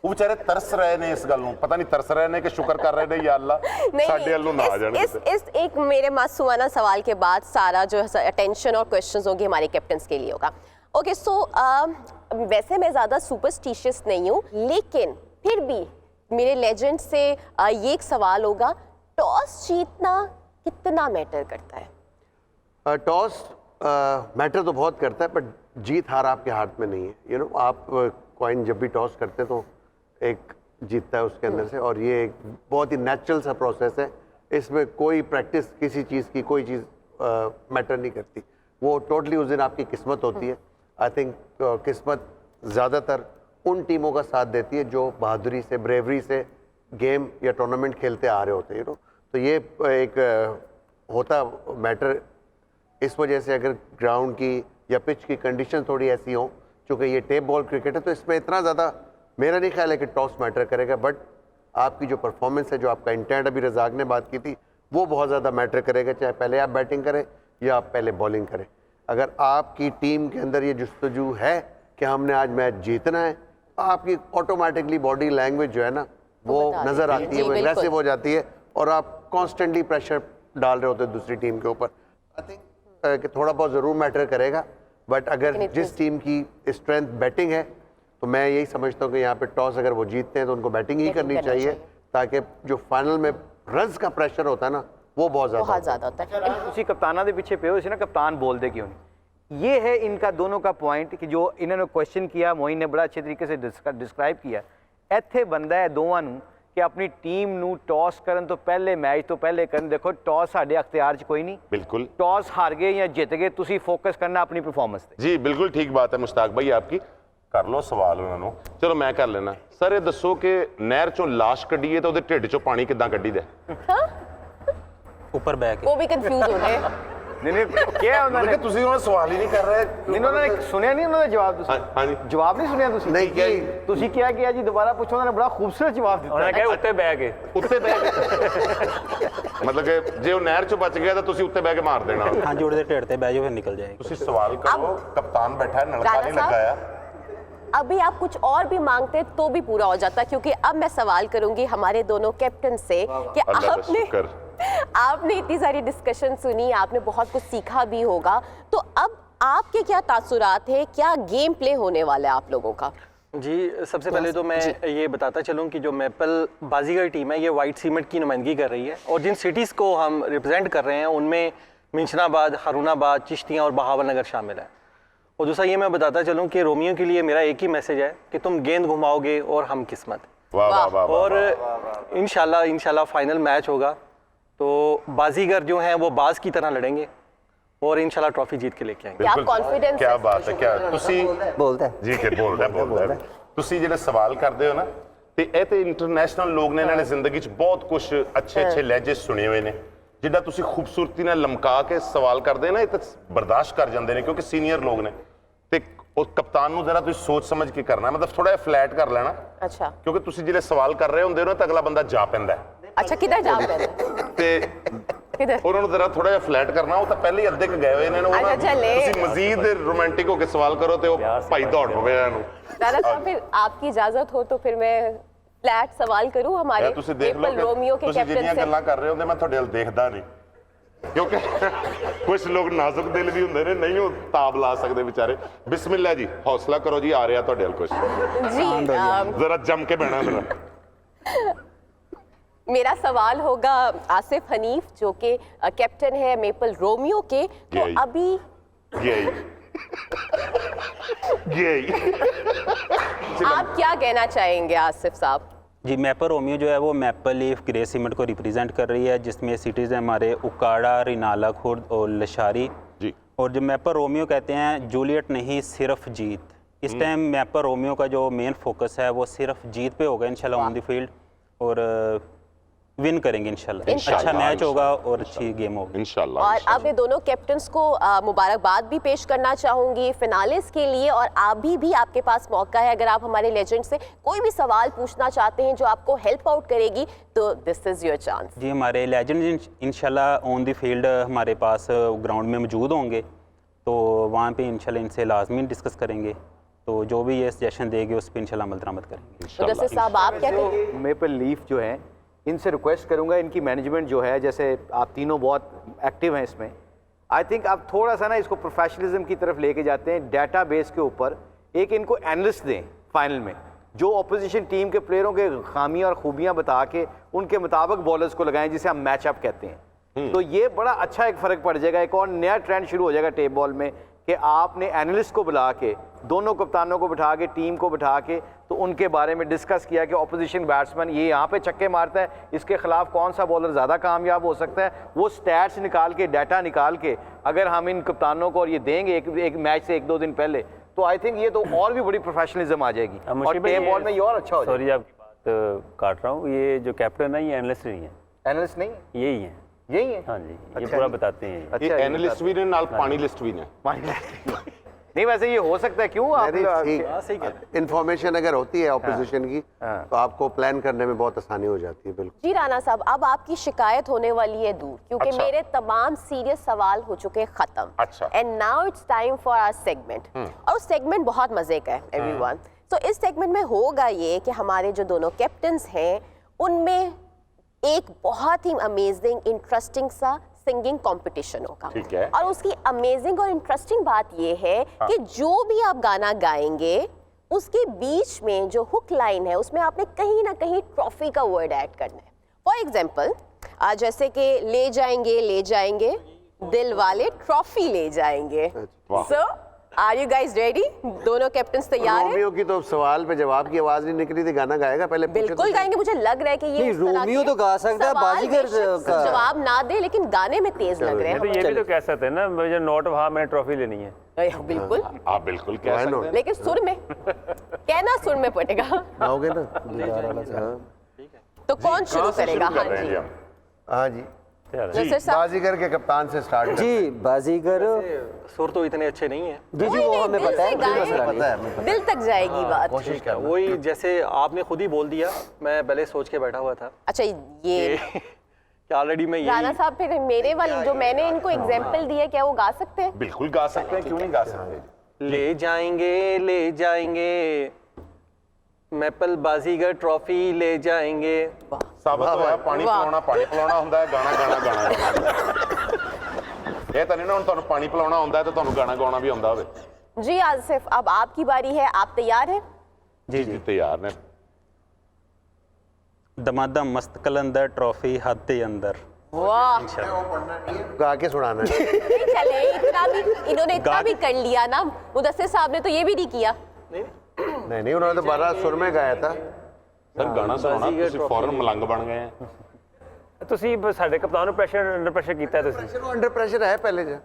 वो बेचारे तरस रहे ने इस गल ਨੂੰ, पता नहीं तरस रहे ने कि शुक्र कर रहे ने या अल्लाह ਸਾਡੇ ਵੱਲੋਂ ना आ जाने। इस एक मेरे मासूमाना सवाल के बाद सारा जो अटेंशन और क्वेश्चंस होगी हमारे कैप्टन्स के लिए होगा। ओके, सो वैसे मैं ज़्यादा सुपरस्टिशियस नहीं हूँ, लेकिन फिर भी मेरे लेजेंड से ये एक सवाल होगा, टॉस जीतना कितना मैटर करता है? टॉस मैटर तो बहुत करता है, बट जीत हार आपके हाथ में नहीं है। यू नो, आप कॉइन जब भी टॉस करते हैं तो एक जीतता है उसके अंदर से, और ये एक बहुत ही नेचुरल सा प्रोसेस है। इसमें कोई प्रैक्टिस किसी चीज़ की कोई चीज़ मैटर नहीं करती, वो टोटली उस दिन आपकी किस्मत होती है। आई थिंक किस्मत ज़्यादातर उन टीमों का साथ देती है जो बहादुरी से, ब्रेवरी से गेम या टूर्नामेंट खेलते आ रहे होते हैं, तो ये एक होता मैटर। इस वजह से अगर ग्राउंड की या पिच की कंडीशन थोड़ी ऐसी हो, चूँकि ये टेप बॉल क्रिकेट है, तो इसमें इतना ज़्यादा मेरा नहीं ख्याल है कि टॉस मैटर करेगा, बट आपकी जो परफॉर्मेंस है, जो आपका इंटेंट, अभी रज़ाक ने बात की थी, वो बहुत ज़्यादा मैटर करेगा, चाहे पहले आप बैटिंग करें या आप पहले बॉलिंग करें। अगर आपकी टीम के अंदर ये जुस्तजू है कि हमने आज मैच जीतना है, आपकी ऑटोमेटिकली बॉडी लैंग्वेज जो है ना वो नज़र आती है, वो एग्रेसिव हो जाती है और आप कॉन्स्टेंटली प्रेशर डाल रहे होते हैं दूसरी टीम के ऊपर। आई थिंक कि थोड़ा बहुत ज़रूर मैटर करेगा, बट अगर जिस टीम की स्ट्रेंथ बैटिंग है तो मैं यही समझता हूँ कि यहाँ पे टॉस अगर वो जीतते हैं तो उनको बैटिंग ही करनी चाहिए, ताकि जो फाइनल में रन्स का प्रेशर होता है ना वो बहुत ज़्यादा होता है। ਤੁਸੀਂ ਕਪਤਾਨਾਂ ਦੇ ਪਿੱਛੇ ਪਿਓ ਸੀ ਨਾ, ਕਪਤਾਨ ਬੋਲਦੇ ਕਿਉਂ नहीं? ये है इनका दोनों का पॉइंट कि जो इन्होंने क्वेश्चन किया, मोइन ने बड़ा अच्छे तरीके से डिस्क्राइब किया। ਇੱਥੇ ਬੰਦਾ ਹੈ ਦੋਵਾਂ ਨੂੰ ਕਿ ਆਪਣੀ ਟੀਮ ਨੂੰ ਟੌਸ ਕਰਨ ਤੋਂ ਪਹਿਲੇ, ਮੈਚ ਤੋਂ ਪਹਿਲੇ ਕਰਨ। ਦੇਖੋ ਟੌਸ ਸਾਡੇ ਅਖਤਿਆਰ 'ਚ ਕੋਈ ਨਹੀਂ, बिल्कुल टॉस हार गए या जित गए, ਤੁਸੀਂ ਫੋਕਸ ਕਰਨਾ ਆਪਣੀ ਪਰਫਾਰਮੈਂਸ ਤੇ। जी बिल्कुल ठीक बात है मुश्ताक भाई आपकी। कर लो सवाल उन्होंने, चलो मैं कर लेना। सर ये दसो कि नहर चों लाश कड्डीए तो ਉਹਦੇ ਢਿੱਡ ਚੋਂ ਪਾਣੀ ਕਿੱਦਾਂ ਕੱਢੀਦਾ? ऊपर बैक वो भी कंफ्यूज हो रहे हैं। नहीं नहीं क्या मैं उन्होंने ਤੁਸੀਂ ਉਹਨਾਂ ਸਵਾਲ ਹੀ ਨਹੀਂ ਕਰ ਰਹੇ। नहीं उन्होंने सुनिया नहीं, उन्होंने जवाब ਤੁਸੀਂ हाँ जी ਜਵਾਬ ਨਹੀਂ ਸੁਣਿਆ ਤੁਸੀਂ? नहीं किया ਤੁਸੀਂ ਕਿਹਾ ਕਿ ਜੀ ਦੁਬਾਰਾ ਪੁੱਛੋ, ਉਹਨਾਂ ਨੇ ਬੜਾ ਖੂਬਸੂਰਤ ਜਵਾਬ ਦਿੱਤਾ। उन्होंने कहा उत्ते बह के ਉੱਤੇ ਬਹਿ ਕੇ ਮਤਲਬ ਕਿ ਜੇ ਉਹ ਨਹਿਰ ਚੋਂ ਬਚ ਗਿਆ ਤਾਂ ਤੁਸੀਂ ਉੱਤੇ ਬਹਿ ਕੇ ਮਾਰ ਦੇਣਾ। हाँ जोड़ दे टेढ़ ते बह जाओ फिर निकल जाएगी। ਤੁਸੀਂ ਸਵਾਲ ਕਰੋ, ਕਪਤਾਨ बैठा है, नलका राणा नहीं साहब? लगाया। अभी आप कुछ और भी मांगते तो भी पूरा हो जाता, क्योंकि अब मैं सवाल करूंगी हमारे दोनों कैप्टन से कि अल्लाह का आपने शुक्र। आपने इतनी सारी डिस्कशन सुनी, आपने बहुत कुछ सीखा भी होगा, तो अब आपके क्या तासुरात है, क्या गेम प्ले होने वाला है आप लोगों का? जी, सबसे पहले तो मैं ये बताता चलूँ कि जो मैपल बाजीगर टीम है ये वाइट सीमेंट की नुमाइंदगी कर रही है, और जिन सिटीज़ को हम रिप्रेजेंट कर रहे हैं उनमें मिंशनाबाद, हारूनाबाद, चिश्तियाँ और बहावल नगर शामिल है। और दूसरा ये मैं बताता चलूँ कि रोमियो के लिए मेरा एक ही मैसेज है कि तुम गेंद घुमाओगे और हम किस्मत। वाह वाह वाह वाह, और वाह। इंशाल्लाह फाइनल मैच होगा तो बाजीगर जो हैं वो बाज की तरह लड़ेंगे और इंशाल्लाह ट्रॉफी जीत के लेके आएंगे। क्या बिल्कुल, confidence क्या है? बात है, क्या ਤੁਸੀਂ बोलता है ਜੀ ਕੇ ਬੋਲਦਾ ਤੁਸੀਂ ਜਿਹੜੇ ਸਵਾਲ ਕਰਦੇ ਹੋ ਨਾ, ਤੇ ਇਹ ਤੇ ਇੰਟਰਨੈਸ਼ਨਲ ਲੋਕ ਨੇ, ਇਹਨਾਂ ਨੇ ਜ਼ਿੰਦਗੀ 'ਚ ਬਹੁਤ ਕੁਝ ਅੱਛੇ ਲਹਿਜੇ ਸੁਣੇ ਹੋਏ ਨੇ। ਜਿੱਦਾਂ ਤੁਸੀਂ ਖੂਬਸੂਰਤੀ ਨਾਲ ਲਮਕਾ ਕੇ ਸਵਾਲ ਕਰਦੇ ਨਾ, ਇਹ ਤਾਂ ਬਰਦਾਸ਼ਤ ਕਰ ਜਾਂਦੇ ਨੇ ਕਿਉਂਕਿ ਸੀਨੀਅਰ ਲੋਕ ਨੇ। ਤੇ ਉਹ ਕਪਤਾਨ ਨੂੰ ਜ਼ਰਾ ਤੁਸੀਂ ਸੋਚ ਸਮਝ ਕੇ ਕਰਨਾ, ਮਤਲਬ ਥੋੜਾ ਜਿਹਾ ਫਲੈਟ ਕਰ ਲੈਣਾ, अच्छा ਕਿਉਂਕਿ ਤੁਸੀਂ ਜਿਹੜੇ ਸਵਾਲ ਕਰ ਰਹੇ ਹੁੰਦੇ ਹੋ ਨਾ ਤਾਂ ਅਗਲਾ ਬੰਦਾ ਜਾ ਪੈਂਦਾ ਹੈ। अच्छा, किधर जा रहे हैं? ਤੇ किधर? ਉਹਨਾਂ ਨੂੰ ਜ਼ਰਾ ਥੋੜਾ ਜਿਹਾ ਫਲੈਟ ਕਰਨਾ, ਉਹ ਤਾਂ ਪਹਿਲੇ ਹੀ ਅੱਧੇ ਕ ਗਏ ਹੋਏ ਨੇ ਉਹਨਾਂ ਅੱਛਾ, ਚੱਲੇ। ਤੁਸੀਂ ਮਜ਼ੀਦ ਰੋਮਾਂਟਿਕ ਹੋ ਕੇ ਸਵਾਲ ਕਰੋ ਤੇ ਉਹ ਭਾਈ ਦੌੜ ਪਵੇ ਇਹਨਾਂ ਨੂੰ। राणा साहब, फिर आपकी इजाजत हो तो फिर मैं फ्लैट सवाल करूं हमारे ਯਾਰ ਤੁਸੀਂ ਦੇਖ मेपल ਲਓ रोमियो के ਤੁਸੀਂ कैप्टन ਜਿਹੜੀਆਂ से। ਗੱਲਾਂ ਕਰ ਰਹੇ ਹੁੰਦੇ ਮੈਂ ਤੁਹਾਡੇ ਵੱਲ ਦੇਖਦਾ ਨਹੀਂ, ਕਿਉਂਕਿ ਕੁਝ ਲੋਕ ਨਾਜ਼ੁਕ ਦਿਲ ਵੀ ਹੁੰਦੇ ਨੇ, ਨਹੀਂ ਉਹ ਤਾਬ ਲਾ ਸਕਦੇ ਵਿਚਾਰੇ। ਬਿਸਮਿਲ੍ਲਾ ਜੀ, ਹੌਸਲਾ ਕਰੋ ਜੀ, ਆ ਰਿਹਾ ਤੁਹਾਡੇ ਵੱਲ ਕੁਝ। जी, ਜ਼ਰਾ ਜੰਮ ਕੇ ਬਹਿਣਾ ਜ਼ਰਾ। मेरा सवाल होगा आसिफ हनीफ, जो कि कैप्टन है मेपल रोमियो के, तो यही। अभी यही यही आप क्या कहना चाहेंगे आसिफ साहब? जी, मैपल रोमियो जो है वो मैपल लीफ ग्रे सीमेंट को रिप्रेजेंट कर रही है, जिसमें सिटीज़ हैं हमारे उकाड़ा, रिनाला खुर्द और लशारी। जी। और जो मैपल रोमियो कहते हैं, जूलियट नहीं सिर्फ जीत। इस टाइम मैपल रोमियो का जो मेन फोकस है वो सिर्फ जीत पे होगा इंशाल्लाह ऑन द फील्ड, और विन करेंगे इंशाल्लाह। इंशाल्लाह, अच्छा मैच होगा और अच्छी गेम होगी इंशाल्लाह। और अब ये दोनों कैप्टन्स को मुबारकबाद भी पेश करना चाहूंगी फिनालिस के लिए, और अभी भी आपके पास मौका है, अगर आप हमारे लेजेंड से कोई भी सवाल पूछना चाहते हैं जो आपको हेल्प आउट करेगी, तो दिस इज योर चांस। जी, हमारे लेजेंड इंशाल्लाह ऑन द फील्ड हमारे पास ग्राउंड में मौजूद होंगे, तो वहाँ पे इंशाल्लाह इनसे लाजमी डिस्कस करेंगे, तो जो भी ये सजेशन देगी उस पर इंशाल्लाह अमल दरामद करेंगे। मुदस्सिर साहब, आप क्या कहेंगे? मेपल लीफ जो है, इनसे रिक्वेस्ट करूंगा, इनकी मैनेजमेंट जो है, जैसे आप तीनों बहुत एक्टिव हैं इसमें, आई थिंक आप थोड़ा सा ना इसको प्रोफेशनलिज्म की तरफ लेके जाते हैं। डाटा बेस के ऊपर एक इनको एनालिस्ट दें फाइनल में, जो अपोजिशन टीम के प्लेयरों के खामियां और खूबियां बता के उनके मुताबिक बॉलर्स को लगाएं, जिसे हम मैचअप कहते हैं। तो ये बड़ा अच्छा एक फ़र्क पड़ जाएगा, एक और नया ट्रेंड शुरू हो जाएगा टेप बॉल में कि आपने एनालिस्ट को बुला के, दोनों कप्तानों को बिठा के, टीम को बिठा के, तो उनके बारे में डिस्कस किया कि ऑपोजिशन बैट्समैन ये यहाँ पे छक्के मारता है, इसके खिलाफ कौन सा बॉलर ज़्यादा कामयाब हो सकता है, वो स्टैट्स निकाल के, डाटा निकाल के अगर हम इन कप्तानों को और ये देंगे एक मैच से 1-2 दिन पहले, तो आई थिंक ये तो और भी बड़ी प्रोफेशनलिज्म आ जाएगी और टेम बॉल में ये और अच्छा हो जाएगा। सॉरी आपकी बात काट रहा हूँ, ये जो कैप्टन है ये एनालिस्ट नहीं है, एनालिस्ट नहीं है, यही है। यही है। हाँ जी, ये अच्छा पूरा जी। बताते हैं। अच्छा, ਇਹ ये ਐਨਾਲਿਸਟ ਵੀ ਨੇ ਨਾਲ ਪਾਣੀ ਲਿਸਟ ਵੀ ਨੇ। नहीं वैसे ये हो सकता है, क्यों आप ठीक इंफॉर्मेशन अगर होती है ऑपोजिशन की तो आपको प्लान करने में बहुत आसानी हो जाती है। बिल्कुल जी राणा साहब, अब आपकी शिकायत होने वाली है दूर, क्योंकि अच्छा। मेरे तमाम सीरियस सवाल हो चुके हैं खत्म। अच्छा। And now it's time for our segment, और सेगमेंट बहुत मजे का है एवरीवन। तो इस सेगमेंट में होगा ये कि हमारे जो दोनों कैप्टन्स हैं उनमें एक बहुत ही अमेजिंग इंटरेस्टिंग सा सिंगिंग कंपटीशन होगा। ठीक है। और उसकी अमेजिंग और इंटरेस्टिंग बात ये है कि जो भी आप गाना गाएंगे उसके बीच में जो हुक लाइन है उसमें आपने कहीं ना कहीं ट्रॉफी का वर्ड ऐड करना है। फॉर एग्जाम्पल जैसे कि ले जाएंगे दिल वाले ट्रॉफी ले जाएंगे। सो आर यू गाइज रेडी? दोनों कैप्टन्स तैयार हैं? रोमियो की तो सवाल पे जवाब की आवाज नहीं निकली थी, गाना गाएगा पहले पूछे तो बिल्कुल गाएंगे। मुझे लग रहा है कि ये नहीं, इस तरह रोमियो के तो गा सकता है, सवाल बाजीगर बेशक का- जवाब ना दे लेकिन गाने में तेज लग रहे तो हैं। ये भी तो कह सकते हैं ना, मुझे नोट वहाँ मैंने ट्रॉफी लेनी है। बिल्कुल, आप बिल्कुल कह Why सकते not? हैं। लेकिन सुर में कहना सुर में पड़ेगा। गाओगे ना? हाँ। तो कौन शुरू कहाँ से करेगा? शुरू कर रहे हैं जी हाँ हम? हाँ जी, नसीर साहब। बाजीगर के कप्तान से स्टार्ट जी बाजीगर सुर तो इतने अच्छे नहीं है। जी जी वो हमें दिल पता से है, गाएं। मसला नहीं। पता है हमें, दिल तक जाएगी बात। कोशिश करना। वही जैसे आपने खुद ही बोल दिया, मैं पहले सोच के बैठा हुआ था अच्छा ये कि ऑलरेडी मैं राणा यही साहब फिर मेरे वाली जो मैंने इनको एग्जाम्पल दिया, क्या वो गा सकते हैं? बिल्कुल गा सकते हैं, क्यों नहीं गा सकते। ले जाएंगे मैपल बाजीगर ट्रॉफी ले जाएंगे। ਸਾਬਤ ਹੋਇਆ ਪਾਣੀ ਵਾਹ। ਪਿਲਾਉਣਾ ਹੁੰਦਾ ਹੈ, ਗਾਣਾ ਗਾਣਾ ਇਹ ਤਾਂ ਨਹੀਂ ਨਾ ਹੁਣ ਤੁਹਾਨੂੰ ਪਾਣੀ ਪਿਲਾਉਣਾ ਹੁੰਦਾ ਹੈ ਤੇ ਤੁਹਾਨੂੰ ਗਾਣਾ ਗਾਉਣਾ ਵੀ ਆਉਂਦਾ ਹੋਵੇ। जी आसिफ, अब आपकी बारी है, आप तैयार हैं? ਜੀ ਜੀ ਤਿਆਰ ਨੇ। दमादम मस्त कलंदर ट्रॉफी हाथ के अंदर। वाह, गा के सुनाना है। नहीं चले, इतना भी इन्होंने इतना भी कर लिया ना। मुदस्सिर साहब ने तो ये भी नहीं किया। नहीं उन्होंने तो 12 सुर में गाया था। ਸਰ ਗਾਣਾ ਸੁਣਾਉਣਾ, ਤੁਸੀਂ ਫੌਰਨ ਮਲੰਗ ਬਣ ਗਏ ਆ। ਤੁਸੀਂ ਸਾਡੇ ਕਪਤਾਨ ਨੂੰ ਪ੍ਰੈਸ਼ਰ ਅੰਡਰ ਪ੍ਰੈਸ਼ਰ ਕੀਤਾ ਹੈ ਤੁਸੀਂ। वो अंडर प्रेशर है पहले से,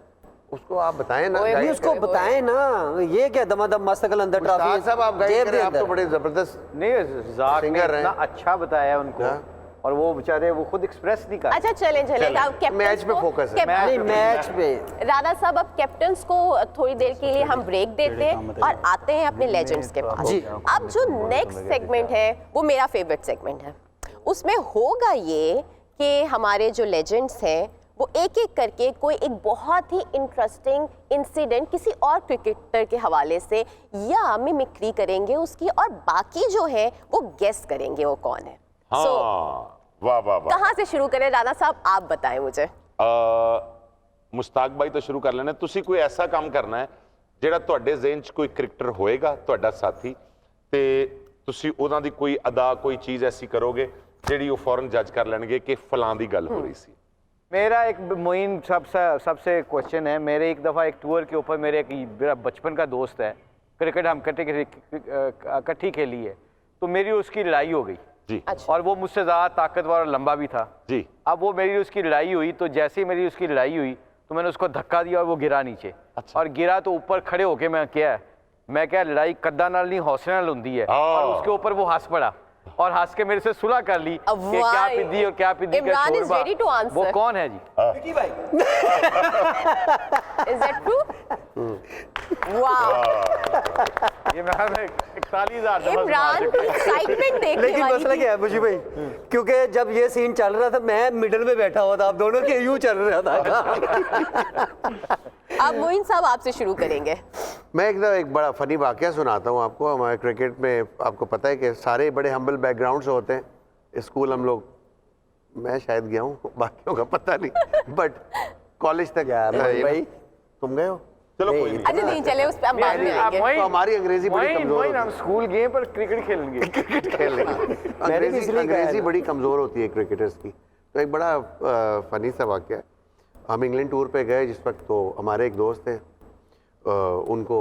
उसको आप बताएं ना। ओए, नहीं गाइड उसको करें। बताएं ना, ये क्या दमादम मस्तकल अंदर उस्ताद ट्रॉफी साहब आप गाइड जेब करें, के आप तो अंदर। बड़े जबरदस्त नहीं, जाक ने सिंगर हैं। इतना अच्छा बताया उनको हाँ। और वो बेचारे वो खुद एक्सप्रेस नहीं कर अच्छा चले अब कैप्टन मैच पे फोकस है। नहीं मैच पे राणा साहब, अब कैप्टन्स को थोड़ी देर के लिए हम ब्रेक देते हैं और आते हैं अपने लेजेंड्स के पास। जी। अब जो नेक्स्ट सेगमेंट है वो मेरा फेवरेट सेगमेंट है। उसमें होगा ये कि हमारे जो लेजेंड्स हैं वो एक एक करके कोई एक बहुत ही इंटरेस्टिंग इंसिडेंट किसी और क्रिकेटर के हवाले से या मिमिक्री करेंगे उसकी, और बाकी जो है वो गेस करेंगे वो कौन है। हाँ, So, वाह वाह वाह। कहाँ से शुरू करें राणा साहब, आप बताएं मुझे। ਮੁਸ਼ਤਾਕ ਬਾਈ ਤੋਂ ਸ਼ੁਰੂ ਕਰ ਲੈਣੇ। ਤੁਸੀਂ ਕੋਈ ਐਸਾ ਕੰਮ ਕਰਨਾ ਹੈ ਜਿਹੜਾ ਤੁਹਾਡੇ ਜ਼ਿਹਨ 'ਚ ਕੋਈ ਕ੍ਰਿਕਟਰ ਹੋਏਗਾ ਤੁਹਾਡਾ ਸਾਥੀ, ਤੇ ਤੁਸੀਂ ਉਹਨਾਂ ਦੀ ਕੋਈ ਅਦਾ ਕੋਈ ਚੀਜ਼ ਐਸੀ ਕਰੋਗੇ ਜਿਹੜੀ ਉਹ ਫੌਰਨ ਜੱਜ ਕਰ ਲੈਣਗੇ ਕਿ ਫਲਾਂ ਦੀ ਗੱਲ ਹੋ ਰਹੀ ਸੀ। मेरा एक मोइन सबसे क्वेश्चन है। मेरे एक दफ़ा एक टूर के ऊपर मेरे एक मेरा बचपन का दोस्त है, क्रिकेट हम इकट्ठी खेली है, तो मेरी उसकी लड़ाई हो गई जी और वो मुझसे ज़्यादा ताकतवर और लंबा भी था जी। अब वो मेरी उसकी लड़ाई हुई, तो जैसे ही मेरी उसकी लड़ाई हुई तो मैंने उसको धक्का दिया और वो गिरा नीचे। अच्छा। और गिरा तो ऊपर खड़े होके मैं क्या लड़ाई कद्दा नाल नहीं हौसले नाल हुंदी है। और उसके ऊपर वो हंस पड़ा और हंस के मेरे से सुलह कर ली कि क्या पिद्दी और क्या पिद्दी का Imran is शोरबा। ready to answer. वो कौन है जी? Is that true? Wow. ये मैं 41,000 दफा इमरान की एक्साइटमेंट देखने लेकिन वाली मसला थी। क्या है मुझे भाई, क्योंकि जब ये सीन चल रहा था मैं मिडिल में बैठा हुआ था, आप दोनों के यूं चल रहा था। अब मोइन साहब आपसे शुरू करेंगे। मैं एक बड़ा फनी वाकया सुनाता हूँ आपको। हमारे क्रिकेट में आपको पता है कि सारे बड़े हम्बल बैकग्राउंड से होते हैं। स्कूल हम लोग, मैं शायद गया हूँ, बाकियों का पता नहीं, बट कॉलेज तक भाई तुम गए हो। चलो कोई नहीं। अच्छा नहीं चले, उस पर हम बाद में आएंगे। तो हमारी अंग्रेजी बड़ी कमजोर होती हम स्कूल गए पर क्रिकेट खेलेंगे। खेल लेंगे। अंग्रेजी बड़ी कमज़ोर होती है क्रिकेटर्स की। तो एक बड़ा फनी सा वाक़या है। हम इंग्लैंड टूर पे गए जिस वक्त, तो हमारे एक दोस्त थे, उनको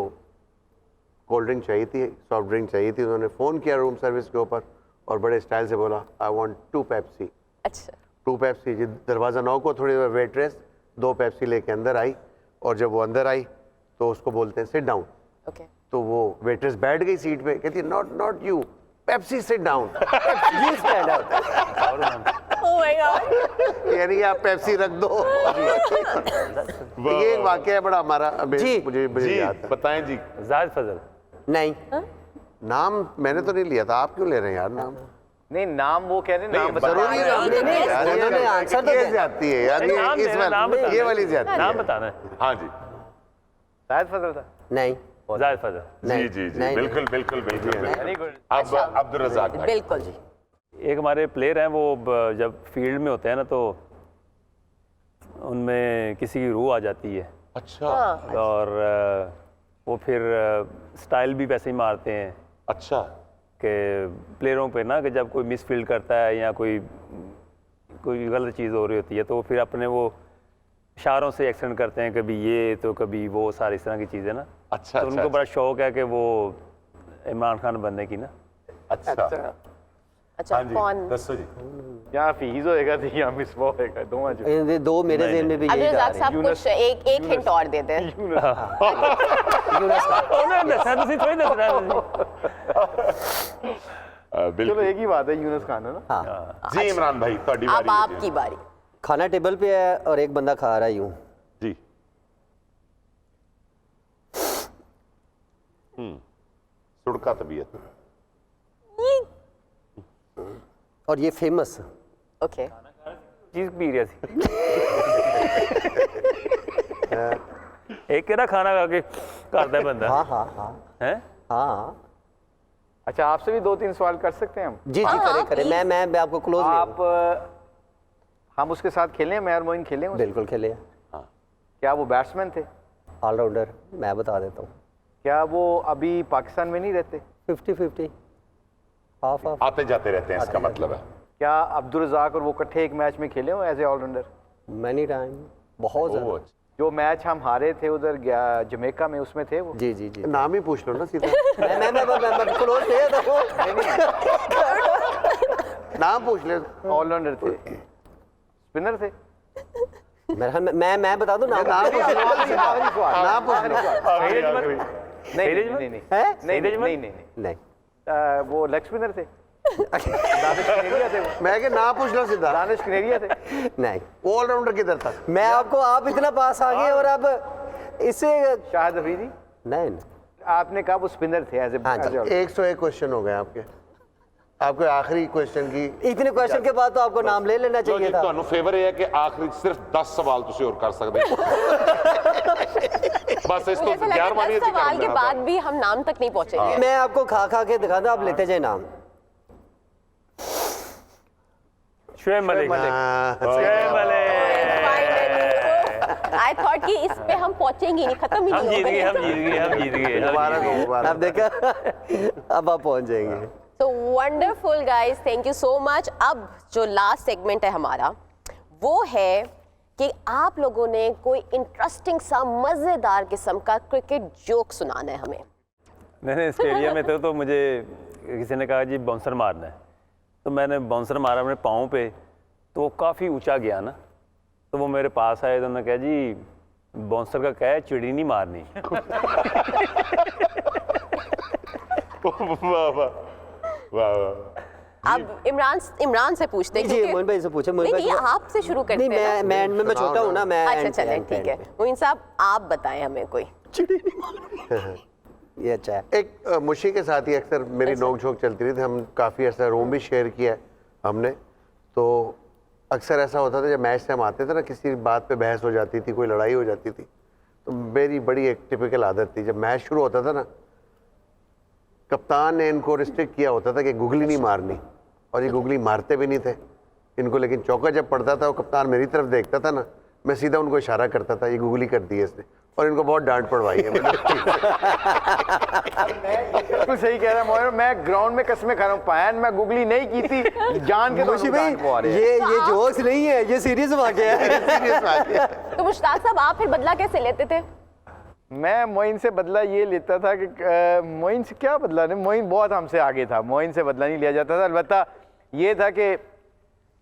कोल्ड ड्रिंक चाहिए थी, सॉफ्ट ड्रिंक चाहिए थी। उन्होंने फ़ोन किया रूम सर्विस के ऊपर और बड़े स्टाइल से बोला आई वांट 2 पेप्सी। अच्छा 2 पेप्सी। दरवाज़ा नॉक को थोड़ी देर वेट्रेस 2 पेप्सी लेके अंदर आई और जब वो अंदर आई तो उसको बोलते हैं सिट डाउन। ओके तो वो वेट्रेस बैठ गई सीट पे, कहती है not you, Pepsi sit down, you stand out. Oh my God. यानी आप पेप्सी रख दो। ये एक वाकया है बड़ा हमारा, जी। मुझे जी याद था। बताएं जी। जाहिद फजल। नहीं नाम मैंने तो नहीं लिया था, आप क्यों ले रहे हैं यार नाम? नहीं नाम वो कह रहे हैं, नाम बता जरूरी है नहीं, नहीं, यार, उन्होंने आंसर तो ये दिया। ज्यादती है यार, ये नाम इस देना, नाम वाली, बताना ये है। वाली ज्यादती नाम है। बताना है। हाँ जी शायद फजल था। नहीं जाहिद फजल। जी नहीं, जी जी नहीं, बिल्कुल बिल्कुल बिल्कुल वेरी गुड। अब अब्दुल रज़ाक भाई। बिल्कुल जी। एक हमारे प्लेयर हैं, वो जब फील्ड में होते हैं ना तो उनमें किसी की रूह आ जाती है अच्छा और वो फिर स्टाइल भी वैसे ही मारते हैं अच्छा कि प्लेयरों पे ना, कि जब कोई मिस फील्ड करता है या कोई गलत चीज़ हो रही होती है तो फिर अपने वो इशारों से एक्सटेंड करते हैं, कभी ये तो कभी वो, सारी इस तरह की चीज़ें ना। अच्छा तो उनको बड़ा शौक है कि वो इमरान खान बनने की ना। अच्छा अच्छा हाँ जी कौन? दसो जी। यहाँ फीस होएगा तो यहाँ मिस वो होएगा, दोनों जो ये दो मेरे जेहन में भी अब्दुल यही जा रज़ाक रहे साहब कुछ एक हिंट और दे दें। चलो बिल्कुल एक ही बात है, यूनुस खान है ना। हाँ जी इमरान भाई ਤੁਹਾਡੀ अब ਵਾਰੀ है जी। आपकी बारी। खाना टेबल पे है और एक बंदा खा रहा है यूं। जी सुड़का तबीयत। और ये फेमस ओके चीज़ पी रही थी एक केड़ा खाना खा के करता है बंदा हाँ हाँ हाँ है। हाँ अच्छा आपसे भी 2-3 सवाल कर सकते हैं हम? जी जी करें करें, मैं आपको क्लोज आप हम उसके साथ खेलें, मैं और मोइन खेलें उससे? बिल्कुल खेले क्या वो बैट्समैन थे? ऑलराउंडर, मैं बता देता हूँ। क्या वो अभी पाकिस्तान में नहीं रहते? 50-50 हाफ हाफ। आते जाते रहते हैं इसका मतलब है। क्या अब्दुल रज़ाक और वो इकट्ठे एक मैच में खेले हो as a allrounder? Many time, बहुत ओह, ज़्यादा। जो मैच हम हारे थे उधर जमैका में, उसमें थे वो? जी जी जी नाम ही पूछ लो ना सीधा। मैं क्लोज थे तो नाम पूछ ले। ऑलराउंडर थे, स्पिनर थे? मैं बता दूं नाम। नाम पूछ लो। नाम पूछ लो। नहीं नहीं नहीं है नहीं नहीं नहीं नहीं नहीं वो लेग स्पिनर थे, दानिश कनेरिया थे वो, मैं कि नाम पूछ लो सीधा। दानिश कनेरिया थे। नहीं, ऑलराउंडर किधर था? मैं आपको, आप इतना पास आ गए और अब इससे शाहिद अफरीदी, नहीं आपने कहा वो स्पिनर थे एज हाँ जी। 101 क्वेश्चन हो गए आपके। आपके आखिरी क्वेश्चन की इतने क्वेश्चन के बाद तो आपको नाम ले लेना ਲਓ ਜੀ चाहिए था। ਤੁਹਾਨੂੰ ਫੇਵਰ ਇਹ ਹੈ ਕਿ ਆਖਰੀ ਸਿਰਫ 10 ਸਵਾਲ ਤੁਸੀਂ ਹੋਰ ਕਰ ਸਕਦੇ ਹੋ। ਬਸ ਇਸ मुझे ਤੋਂ ऐसा लगा 11 वाली 10 सवाल के बाद भी हम नाम तक नहीं पहुंचेंगे। मैं आपको खा खा के दिखाता, आप लेते जाए नाम। शुएब मलिक। शुएब मलिक। आई थॉट कि इस पे हम पहुंचेंगे नहीं, खत्म ही हम नहीं जीत गए, होगा। हम जीत गए, हम जीत गए, हम मुबारक हो, मुबारक। अब देखा अब आप पहुंच जाएंगे। So wonderful guys, thank you so much। अब जो लास्ट सेगमेंट है हमारा वो है कि आप लोगों ने कोई इंटरेस्टिंग सा मजेदार किस्म का क्रिकेट जोक सुनाना है हमें। मैंने स्टेडियम में थे तो मुझे किसी ने कहा जी बाउंसर मारना है, तो मैंने बाउंसर मारा अपने पाँव पे, तो वो काफ़ी ऊंचा गया ना, तो वो मेरे पास आए तो उन्होंने कहा जी बाउंसर का क्या है, चिड़ी नहीं मारनी। वाह वाह वाह वाह। अब इमरान से पूछते हैं जी क्योंकि- मोइन भाई से पूछे। नहीं नहीं आपसे शुरू करते नहीं, हैं ना। मैं छोटा हूँ ना, मैं अच्छा चलें ठीक है। मोइन साहब आप बताएं हमें कोई। ये अच्छा है। एक मुशी के साथ ही अक्सर मेरी नोक झोंक चलती रही थी। हम काफ़ी ऐसा रूम भी शेयर किया है हमने, तो अक्सर ऐसा होता था जब मैच से हम आते थे ना, किसी बात पे बहस हो जाती थी, कोई लड़ाई हो जाती थी, तो मेरी बड़ी एक टिपिकल आदत थी, जब मैच शुरू होता था ना, कप्तान ने इनको रिस्ट्रिक्ट किया होता था कि गुगली नहीं मारनी, और ये गुगली मारते भी नहीं थे इनको, लेकिन चौका जब पड़ता था वो कप्तान मेरी तरफ देखता था ना, मैं सीधा उनको इशारा करता था ये गुगली कर दी है इसने, और इनको बहुत डांट पड़वाई है मैंने। बिल्कुल सही कह रहा है मोइन, मैं ग्राउंड में कसमें खा रहा हूँ, पायन मैं गुगली नहीं की थी, जान के मुशी भाई, डांट पवा रहे हैं। ये जोक्स नहीं है, ये सीरियस वाकया है। सीरियस बात है। तो मुश्ताक साहब आप फिर बदला कैसे लेते थे? मैं मोइन से बदला ये लेता था कि मोइन से क्या बदला नहीं, मोइन बहुत हमसे आगे था, मोइन से बदला नहीं लिया जाता था। अलबत्ता ये था कि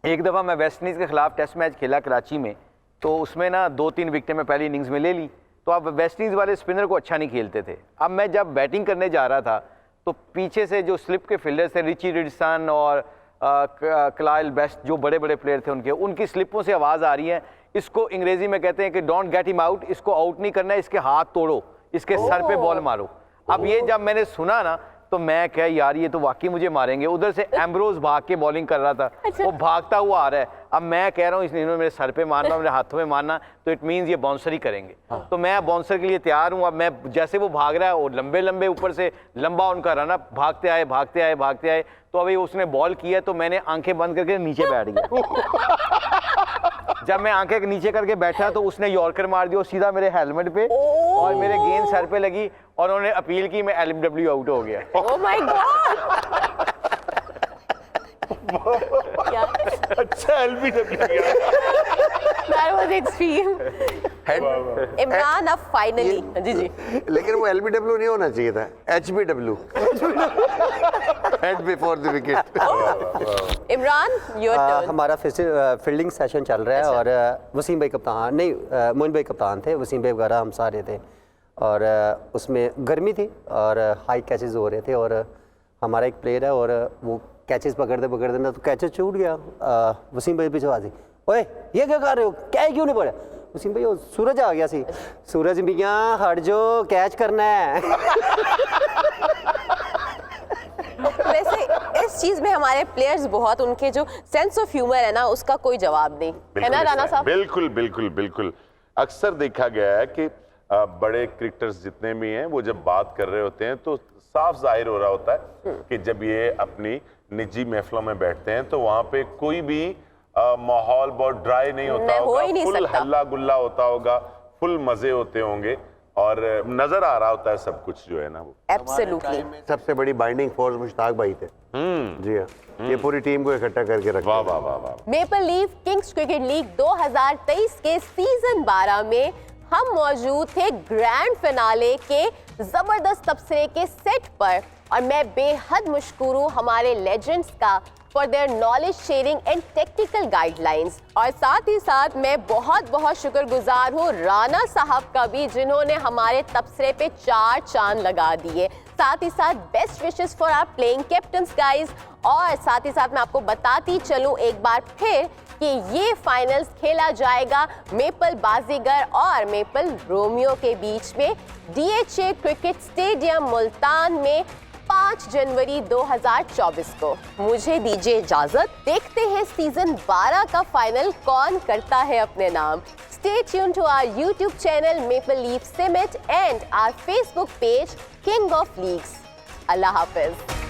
एक दफ़ा मैं वेस्ट इंडीज़ के ख़िलाफ़ टेस्ट मैच खेला कराची में, तो उसमें ना 2-3 विकेटें मैं पहली इनिंग्स में ले ली। तो अब वेस्ट इंडीज़ वाले स्पिनर को अच्छा नहीं खेलते थे। अब मैं जब बैटिंग करने जा रहा था तो पीछे से जो स्लिप के फील्डर्स थे, रिची रिचसन और क्लाइल बेस्ट, जो बड़े बड़े प्लेयर थे उनकी स्लिपों से आवाज़ आ रही है, इसको अंग्रेजी में कहते हैं कि डोंट गेट हिम आउट, इसको आउट नहीं करना है, इसके हाथ तोड़ो, इसके सर पे बॉल मारो। अब ये जब मैंने सुना ना तो मैं क्या यार ये तो वाकई मुझे मारेंगे। उधर से एम्ब्रोज भाग के बॉलिंग कर रहा था, वो भागता हुआ आ रहा है। अब मैं कह रहा हूँ इन्होंने मेरे सर पे मारना, मेरे हाथों में मारना, तो इट मीन्स ये बाउंसर ही करेंगे। तो मैं बाउंसर के लिए तैयार हूँ। अब मैं जैसे वो भाग रहा है और लंबे लंबे ऊपर से लंबा उनका रन अप, भागते आए भागते आए भागते आए। तो अभी उसने बॉल किया तो मैंने आंखें बंद करके नीचे बैठ गया। जब मैं आंखें नीचे करके बैठा तो उसने यॉर्कर मार दिया सीधा मेरे हेलमेट पे और मेरे गेंद सर पे लगी और उन्होंने अपील की, मैं LBW आउट हो गया। ओह माय गॉड, अच्छा LBW that was extreme. Imran अब फाइनली जी जी, लेकिन वो LBW नहीं होना चाहिए था, HBW, head before the wicket. Imran your turn. हमारा फील्डिंग सेशन चल रहा है और वसीम भाई कप्तान नहीं, मोइन भाई कप्तान थे, वसीम भाई वगैरह हम सारे थे और उसमें गर्मी थी और हाई कैचेस हो रहे थे और हमारा एक प्लेयर है और वो कैचेस पकड़ते ना तो कैचेस छूट गया। वसीम भाई पीछे आवाज़, ओए ये क्या कर रहे हो, कैच क्यों नहीं पड़ा? वसीम भाई वो सूरज आ गया सी, सूरज मियाँ हट जो, कैच करना है। वैसे इस चीज में हमारे प्लेयर्स बहुत, उनके जो सेंस ऑफ ह्यूमर है ना उसका कोई जवाब नहीं है ना राणा साहब? बिल्कुल बिल्कुल बिल्कुल। अक्सर देखा गया है कि बड़े क्रिकेटर्स जितने भी हैं वो जब बात कर रहे होते हैं तो साफ जाहिर हो रहा होता है कि जब ये अपनी निजी महफिलों में बैठते हैं तो वहां पे कोई भी माहौल बहुत ड्राई नहीं होता होगा, फुल हल्ला गुल्ला होता होगा, फुल मजे होते होंगे और नजर आ रहा होता है सब कुछ जो है ना वो। एब्सोल्युटली। सबसे बड़ी बाइंडिंग फोर्स मुश्ताक भाई थे। जी हाँ, ये पूरी टीम को इकट्ठा करके रखा। वाह वाह वाह वाह। Maple leaf Kings cricket league 2023 के सीजन 12 में हम मौजूद थे ग्रैंड फिनाले के जबरदस्त तबसरे के सेट पर और मैं बेहद मशकूर हूँ हमारे लेजेंड्स का for their knowledge sharing and technical guidelines. और साथ ही साथ मैं बहुत बहुत शुक्रगुजार हूँ राणा साहब का भी, जिन्होंने हमारे तबसरे पे 4 चांद लगा दिए। साथ ही साथ best wishes for our playing captains guys. और साथ ही साथ मैं आपको बताती चलूँ एक बार फिर कि ये फाइनल्स खेला जाएगा मेपल बाजीगर और मेपल रोमियो के बीच में DHA क्रिकेट स्टेडियम मुल्तान में 5 जनवरी 2024 को। मुझे दीजिए इजाजत, देखते हैं सीजन 12 का फाइनल कौन करता है अपने नाम। Stay tuned to our YouTube channel Maple Leaf Summit and our Facebook page King of Leagues. Allah Hafiz.